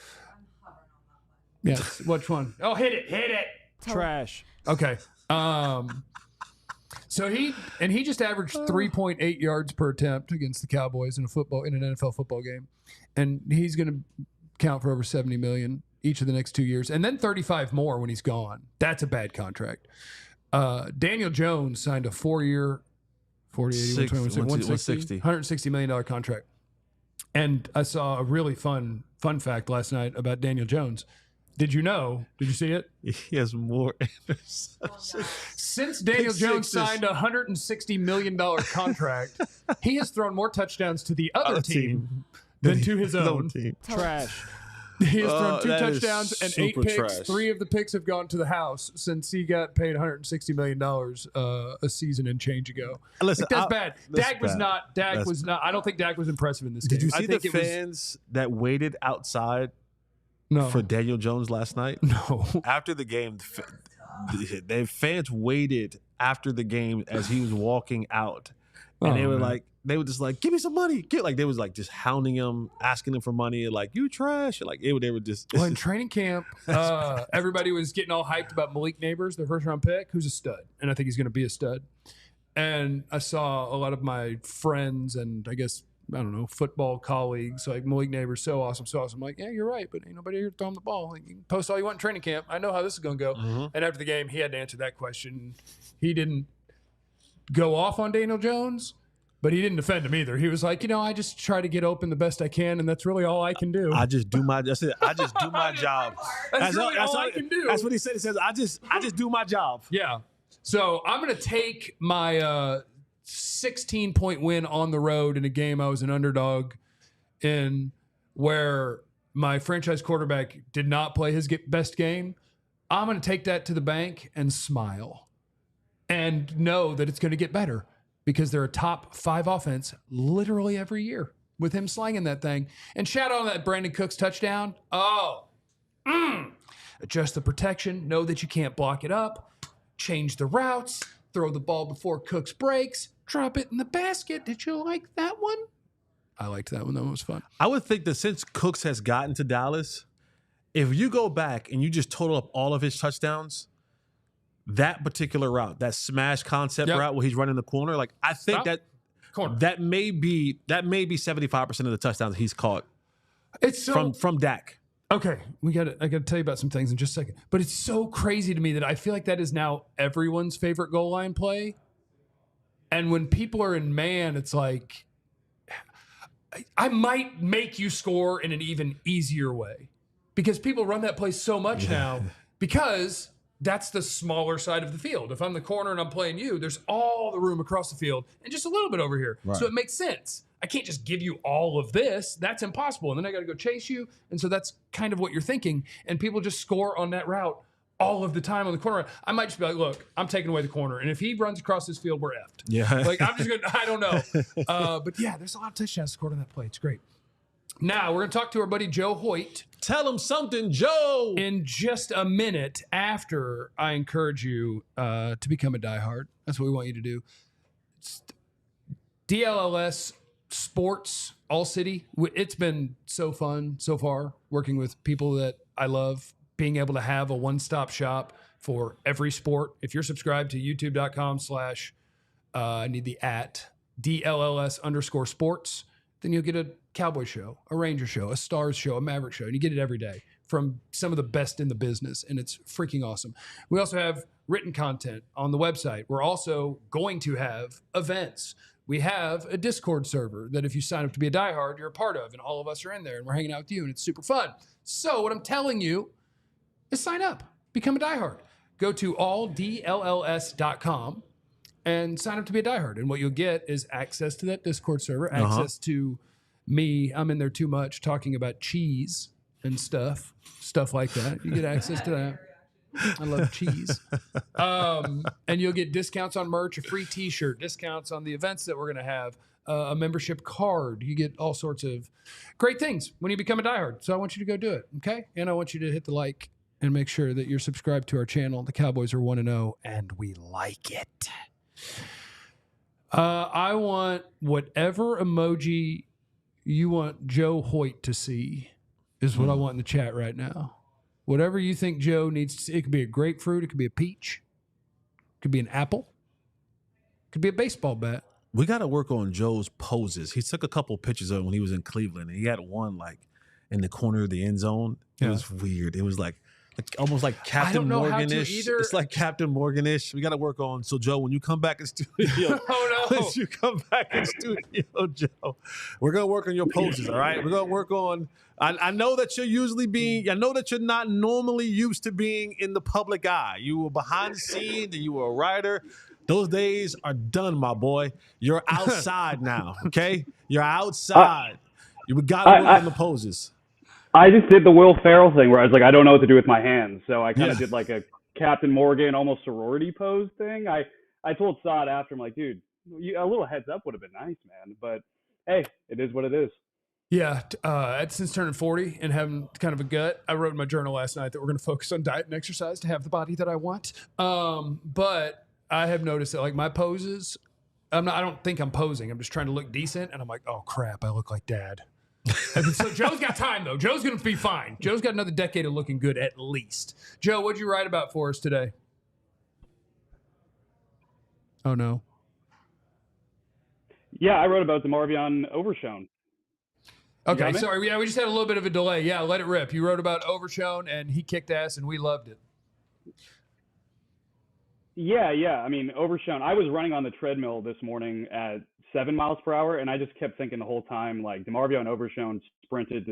Yes. Which one? Oh, hit it. Trash. Okay. So he just averaged 3.8 yards per attempt against the Cowboys in an NFL football game. And he's going to count for over $70 million each of the next 2 years and then 35 more when he's gone. That's a bad contract. Daniel Jones signed a 4-year, $160 million contract. And I saw a really fun fact last night about Daniel Jones. Did you see it? He has more interceptions. Since Daniel Jones signed a $160 million contract, he has thrown more touchdowns to the other team than to his own. Trash. He has thrown 2 that is touchdowns and 8 super picks. trash. 3 of the picks have gone to the house since he got paid $160 million a season and change ago. Listen, that's bad. Dak was not. I don't think Dak was impressive in this game. Did you see I think the fans that waited outside for Daniel Jones last night? No. After the game, the fans waited after the game as he was walking out, and they were just like, "Give me some money!" They was like just hounding him, asking him for money, like "You trash!" They were just. Well, in training camp, everybody was getting all hyped about Malik Neighbors, their first round pick, who's a stud, and I think he's going to be a stud. And I saw a lot of my friends and I guess, I don't know, football colleagues like Malik Neighbors, so awesome. I'm like, yeah, you're right, but ain't nobody here throwing the ball. Like, you can post all you want in training camp. I know how this is going to go. Mm-hmm. And after the game, he had to answer that question. He didn't go off on Daniel Jones, but he didn't defend him either. He was like, I just try to get open the best I can, and that's really all I can do. I just do my job. That's really all I can do. That's what he said. He says, I just do my job. Yeah. So I'm going to take my 16-point win on the road in a game I was an underdog in, where my franchise quarterback did not play his best game. I'm going to take that to the bank and smile and know that it's going to get better, because they're a top 5 offense literally every year with him slanging that thing. And shout out on that Brandon Cooks touchdown. Adjust the protection. Know that you can't block it up. Change the routes. Throw the ball before Cooks breaks. Drop it in the basket. Did you like that one? I liked that one. That one was fun. I would think that since Cooks has gotten to Dallas, if you go back and you just total up all of his touchdowns, that particular route, that smash concept route where he's running the corner, I think that may be 75% of the touchdowns he's caught. It's so, from Dak. Okay, I got to tell you about some things in just a second. But it's so crazy to me that I feel like that is now everyone's favorite goal line play. And when people are in man, it's like, I might make you score in an even easier way, because people run that play so much now, because that's the smaller side of the field. If I'm the corner and I'm playing you, there's all the room across the field and just a little bit over here. Right. So it makes sense. I can't just give you all of this. That's impossible. And then I got to go chase you. And so that's kind of what you're thinking. And people just score on that route all of the time on the corner. I might just be like, look, I'm taking away the corner. And if he runs across this field, we're effed. Yeah. I'm just going to, I don't know. But yeah, there's a lot of touchdowns scored on that play. It's great. Now we're going to talk to our buddy Joe Hoyt. Tell him something, Joe. In just a minute, after I encourage you to become a diehard. That's what we want you to do. It's DLLS Sports, ALLCITY. It's been so fun so far working with people that I love, being able to have a one-stop shop for every sport. If you're subscribed to youtube.com/ I need the @DLLS_sports, then you'll get a Cowboy show, a Ranger show, a Stars show, a Maverick show, and you get it every day from some of the best in the business, and it's freaking awesome. We also have written content on the website. We're also going to have events. We have a Discord server that if you sign up to be a diehard, you're a part of, and all of us are in there, and we're hanging out with you, and it's super fun. So what I'm telling you is sign up, become a diehard. Go to alldlls.com and sign up to be a diehard, and what you'll get is access to that Discord server, access to me. I'm in there too much talking about cheese and stuff like that. You get access to that. I love cheese. And you'll get discounts on merch, a free t-shirt, discounts on the events that we're going to have, a membership card. You get all sorts of great things when you become a diehard. So I want you to go do it, okay? And I want you to hit the like and make sure that you're subscribed to our channel. The Cowboys are 1-0, and we like it. I want whatever emoji you want Joe Hoyt to see is what I want in the chat right now. Whatever you think Joe needs to see. It could be a grapefruit. It could be a peach. It could be an apple. It could be a baseball bat. We got to work on Joe's poses. He took a couple pictures of him when he was in Cleveland, and he had one in the corner of the end zone. It was weird. It was like almost like Captain Morgan-ish. It's like Captain Morgan-ish. We got to work on. So Joe, when you come back in studio, when you come back in studio, Joe, we're gonna work on your poses. All right, we're gonna work on. I know that you're not normally used to being in the public eye. You were behind the scenes, and you were a writer. Those days are done, my boy. You're outside now. Okay, you're outside. You got to work on the poses. I just did the Will Ferrell thing where I was like, I don't know what to do with my hands. So I kind of Yeah. did like a Captain Morgan, almost sorority pose thing. I told Saad after, I'm like, dude, a little heads up would have been nice, man. But hey, it is what it is. Yeah, since turning 40 and having kind of a gut, I wrote in my journal last night that we're going to focus on diet and exercise to have the body that I want. But I have noticed that like my poses, I don't think I'm posing. I'm just trying to look decent, and I'm like, oh crap, I look like dad. So Joe's got time though. Joe's going to be fine. Joe's got another decade of looking good at least. Joe, what'd you write about for us today? Oh no. Yeah, I wrote about DeMarvion Overshown. Okay, sorry. Yeah, we just had a little bit of a delay. Yeah, let it rip. You wrote about Overshown, and he kicked ass, and we loved it. Yeah. I mean, Overshown, I was running on the treadmill this morning at 7 miles per hour, and I just kept thinking the whole time, like, DeMarvion Overshown sprinted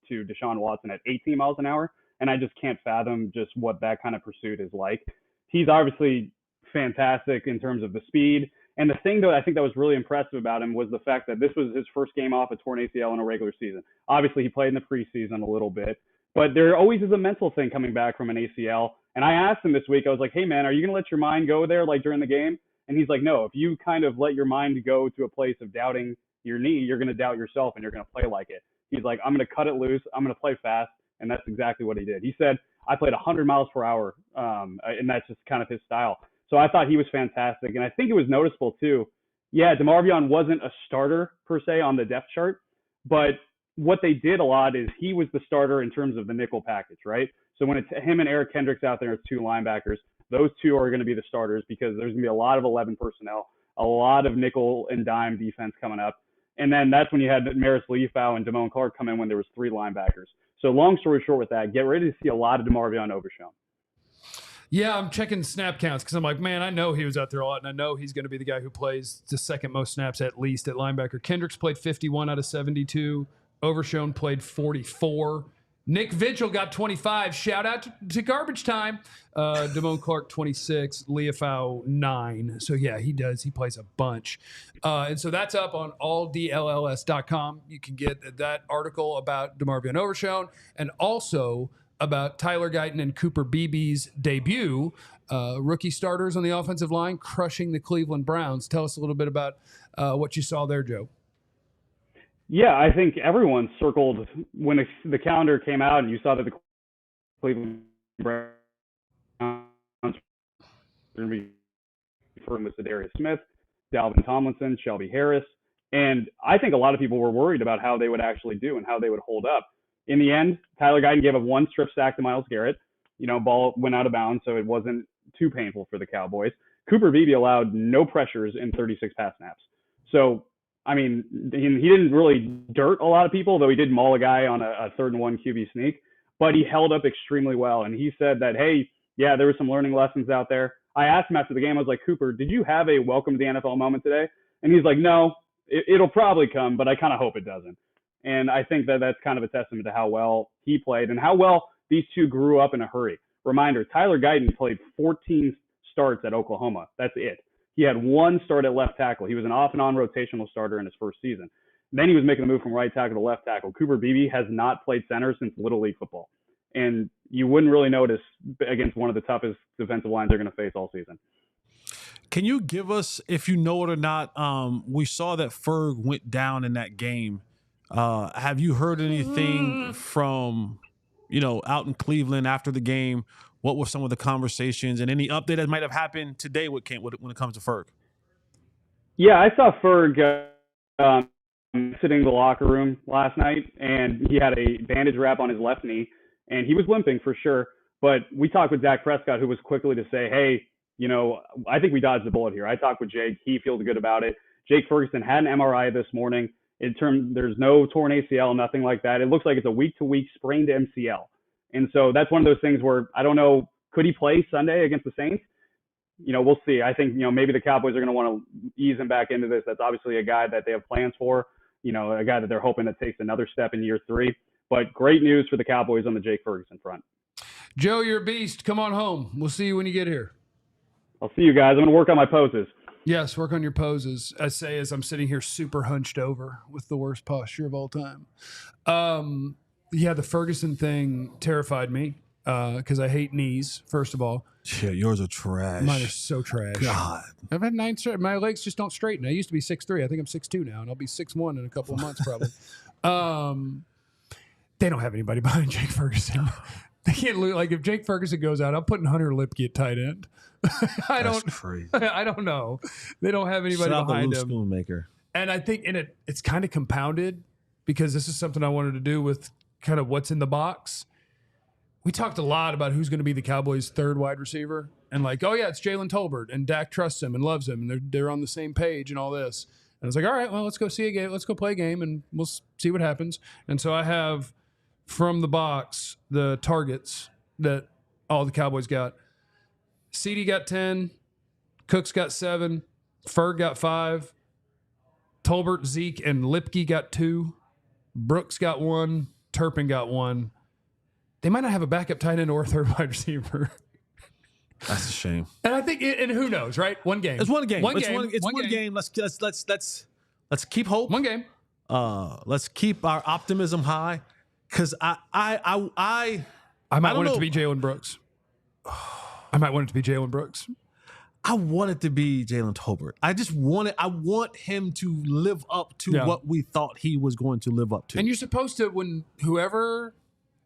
to Deshaun Watson at 18 miles an hour, and I just can't fathom just what that kind of pursuit is like. He's obviously fantastic in terms of the speed. And the thing, though, I think that was really impressive about him was the fact that this was his first game off a torn ACL in a regular season. Obviously, he played in the preseason a little bit, but there always is a mental thing coming back from an ACL. And I asked him this week, I was like, hey, man, are you going to let your mind go there like during the game? And he's like, no, if you kind of let your mind go to a place of doubting your knee, you're going to doubt yourself and you're going to play like it. He's like, I'm going to cut it loose. I'm going to play fast. And that's exactly what he did. He said, I played 100 miles per hour, and that's just kind of his style. So I thought he was fantastic. And I think it was noticeable, too. Yeah, DeMarvion wasn't a starter, per se, on the depth chart. But what they did a lot is he was the starter in terms of the nickel package, right? So when it's him and Eric Kendricks out there as two linebackers, those two are going to be the starters because there's going to be a lot of 11 personnel, a lot of nickel and dime defense coming up. And then that's when you had Maris Leafau and Damone Clark come in when there was three linebackers. So long story short with that, get ready to see a lot of DeMarvion Overshown. Yeah, I'm checking snap counts because I'm like, man, I know he was out there a lot, and I know he's going to be the guy who plays the second most snaps at least at linebacker. Kendricks played 51 out of 72. Overshown played 44. Nick Vigil got 25. Shout out to Garbage Time. Damone Clark 26. Leafau 9. So yeah, he does. He plays a bunch. And so that's up on alldlls.com. You can get that article about DeMarvion Overshown and also about Tyler Guyton and Cooper Beebe's debut. Rookie starters on the offensive line crushing the Cleveland Browns. Tell us a little bit about what you saw there, Joe. Yeah, I think everyone circled when the calendar came out and you saw that the Cleveland Browns were going to be confirmed with Darius Smith, Dalvin Tomlinson, Shelby Harris. And I think a lot of people were worried about how they would actually do and how they would hold up. In the end, Tyler Guyton gave up one strip sack to Myles Garrett. Ball went out of bounds, so it wasn't too painful for the Cowboys. Cooper Beebe allowed no pressures in 36 pass snaps. So, I mean, he didn't really dirt a lot of people, though he did maul a guy on a 3rd and 1 QB sneak. But he held up extremely well. And he said that, hey, yeah, there were some learning lessons out there. I asked him after the game, I was like, Cooper, did you have a welcome to the NFL moment today? And he's like, no, it'll probably come, but I kind of hope it doesn't. And I think that that's kind of a testament to how well he played and how well these two grew up in a hurry. Reminder, Tyler Guyton played 14 starts at Oklahoma. That's it. He had one start at left tackle. He was an off and on rotational starter in his first season. Then he was making the move from right tackle to left tackle. Cooper Beebe has not played center since Little League football. And you wouldn't really notice against one of the toughest defensive lines they're going to face all season. Can you give us, if you know it or not, we saw that Ferg went down in that game. Have you heard anything from, out in Cleveland after the game? What were some of the conversations and any update that might have happened today when it comes to Ferg? Yeah, I saw Ferg sitting in the locker room last night, and he had a bandage wrap on his left knee, and he was limping for sure. But we talked with Dak Prescott, who was quickly to say, hey, I think we dodged the bullet here. I talked with Jake. He feels good about it. Jake Ferguson had an MRI this morning. There's no torn ACL, nothing like that. It looks like it's a week-to-week sprained MCL. And so that's one of those things where I don't know, could he play Sunday against the Saints? We'll see. I think, maybe the Cowboys are going to want to ease him back into this. That's obviously a guy that they have plans for, a guy that they're hoping that takes another step in year 3. But great news for the Cowboys on the Jake Ferguson front. Joe, you're a beast. Come on home. We'll see you when you get here. I'll see you guys. I'm going to work on my poses. Yes, work on your poses. I say as I'm sitting here super hunched over with the worst posture of all time. Yeah, the Ferguson thing terrified me because I hate knees, first of all. Yeah, yours are trash. Mine are so trash. God. I've had 9 straight. My legs just don't straighten. I used to be 6'3". I think I'm 6'2" now, and I'll be 6'1" in a couple of months probably. They don't have anybody behind Jake Ferguson. They can't lose. Like if Jake Ferguson goes out, I'm putting Hunter Lipke at tight end. That's crazy. I don't know. They don't have anybody Shout out behind the him. Spoonmaker. And I think it's kind of compounded because this is something I wanted to do with kind of what's in the box. We talked a lot about who's going to be the Cowboys' third wide receiver. And like, oh yeah, it's Jalen Tolbert, and Dak trusts him and loves him, and they're on the same page and all this. And I was like, all right, well, let's go see a game. Let's go play a game, and we'll see what happens. And so I have from the box the targets that all the Cowboys got. CeeDee got 10, Cooks got 7, Ferg got 5, Tolbert, Zeke, and Lipke got 2, Brooks got 1, Turpin got 1. They might not have a backup tight end or a third wide receiver. That's a shame. And I think, and who knows, right? One game. It's one game. It's one game. Let's keep hope. One game. Let's keep our optimism high, because I might want it to be Jalen Brooks. I might want it to be Jalen Brooks. I want it to be Jalen Tolbert. I want him to live up to what we thought he was going to live up to. And you're supposed to, when whoever,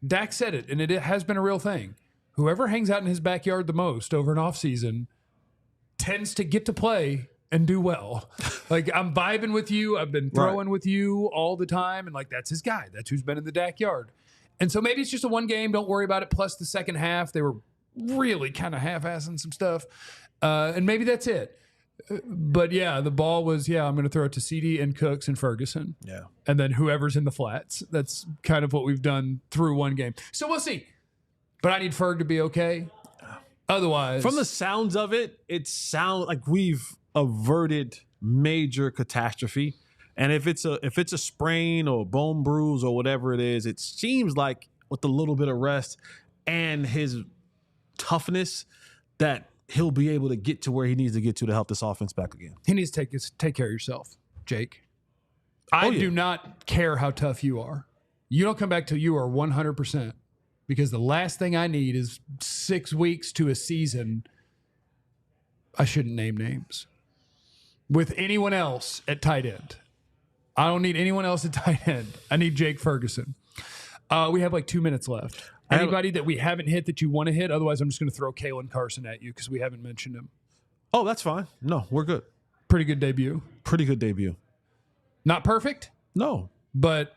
Dak said it, and it has been a real thing, whoever hangs out in his backyard the most over an offseason tends to get to play and do well. Like, I'm vibing with you. I've been throwing with you all the time. And like, that's his guy. That's who's been in the Dak yard. And so maybe it's just a one game. Don't worry about it. Plus the second half, they were really kind of half-assing some stuff. And maybe that's it. But yeah, the ball was, I'm going to throw it to CeeDee and Cooks and Ferguson. Yeah. And then whoever's in the flats. That's kind of what we've done through one game. So we'll see. But I need Ferg to be okay. Otherwise, from the sounds of it, it sounds like we've averted major catastrophe. And if it's a sprain or bone bruise or whatever it is, it seems like with a little bit of rest and his toughness that he'll be able to get to where he needs to get to help this offense back again. He needs to take care of yourself, Jake. I do not care how tough you are. You don't come back till you are 100%. Because the last thing I need is 6 weeks to a season. I shouldn't name names. With anyone else at tight end. I don't need anyone else at tight end. I need Jake Ferguson. We have like 2 minutes left. Anybody that we haven't hit that you want to hit? Otherwise, I'm just going to throw Caelen Carson at you because we haven't mentioned him. Oh, that's fine. No, we're good. Pretty good debut. Not perfect? No. But,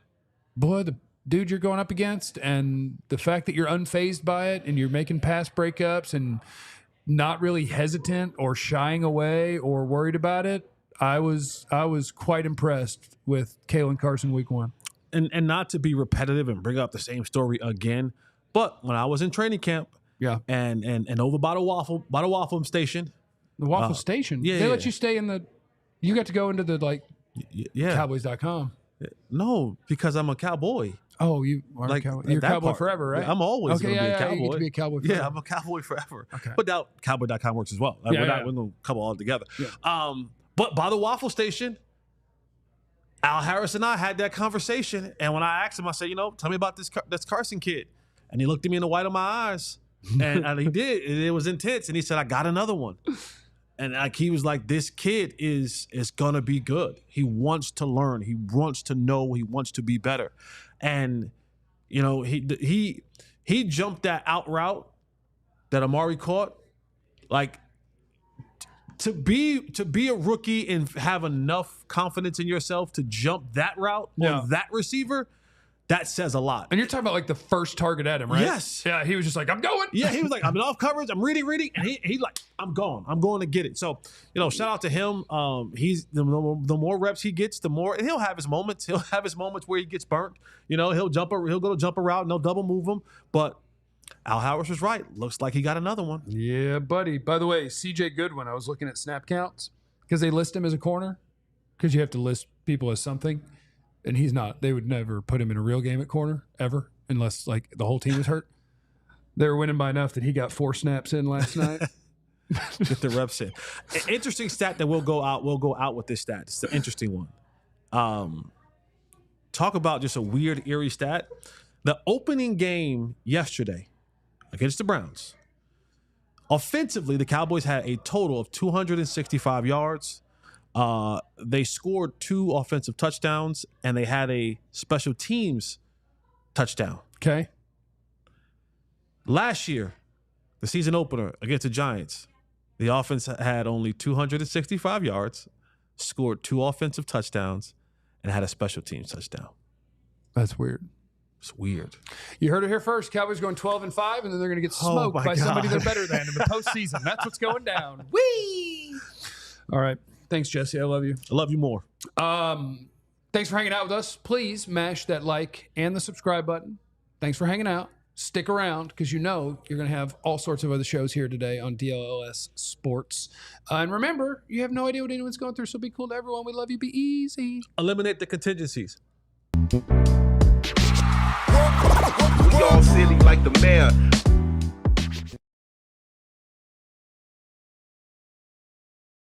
boy, the dude you're going up against and the fact that you're unfazed by it and you're making pass breakups and not really hesitant or shying away or worried about it, I was quite impressed with Caelen Carson week 1. And not to be repetitive and bring up the same story again, but when I was in training camp, and over by the waffle station, the waffle station, they let you stay in the. You got to go into the Cowboys.com. No, because I'm a cowboy. Oh, you are a cowboy. You're a cowboy forever, right? I'm always going to be a cowboy. You get to be a cowboy forever. Yeah, I'm a cowboy forever. Okay. But now cowboy.com works as well. We're going to couple all together. Yeah. But by the waffle station, Al Harris and I had that conversation. And when I asked him, I said, tell me about this Carson kid. And he looked at me in the white of my eyes. And he did. It was intense. And he said, I got another one. And he was like, this kid is going to be good. He wants to learn. He wants to know. He wants to be better. And, he jumped that out route that Amari caught. Like, to be a rookie and have enough confidence in yourself to jump that route on that receiver, that says a lot. And you're talking about like the first target at him, right? Yes. Yeah, he was just like, I'm going. Yeah, he was like, I'm in off coverage. I'm reading. And he like, I'm going to get it. So, shout out to him. He's the more reps he gets, the more, and he'll have his moments. He'll have his moments where he gets burnt. He'll go to jump a route and they'll double move him. But Al Harris was right. Looks like he got another one. Yeah, buddy. By the way, CJ Goodwin, I was looking at snap counts because they list him as a corner because you have to list people as something. And he's not. They would never put him in a real game at corner, ever, unless like the whole team is hurt. They were winning by enough that he got 4 snaps in last night. Get the reps in. An interesting stat that we'll go out with this stat. It's an interesting one. Talk about just a weird, eerie stat. The opening game yesterday against the Browns, offensively, the Cowboys had a total of 265 yards. They scored 2 offensive touchdowns, and they had a special teams touchdown. Okay. Last year, the season opener against the Giants, the offense had only 265 yards, scored 2 offensive touchdowns, and had a special teams touchdown. That's weird. It's weird. You heard it here first. Cowboys going 12-5, and then they're going to get smoked by somebody they're better than in the postseason. That's what's going down. Whee! All right. Thanks, Jesse. I love you. I love you more. Thanks for hanging out with us. Please mash that like and the subscribe button. Thanks for hanging out. Stick around because you know you're going to have all sorts of other shows here today on DLLS Sports. And remember, you have no idea what anyone's going through, so be cool to everyone. We love you. Be easy. Eliminate the contingencies. We all silly like the mayor.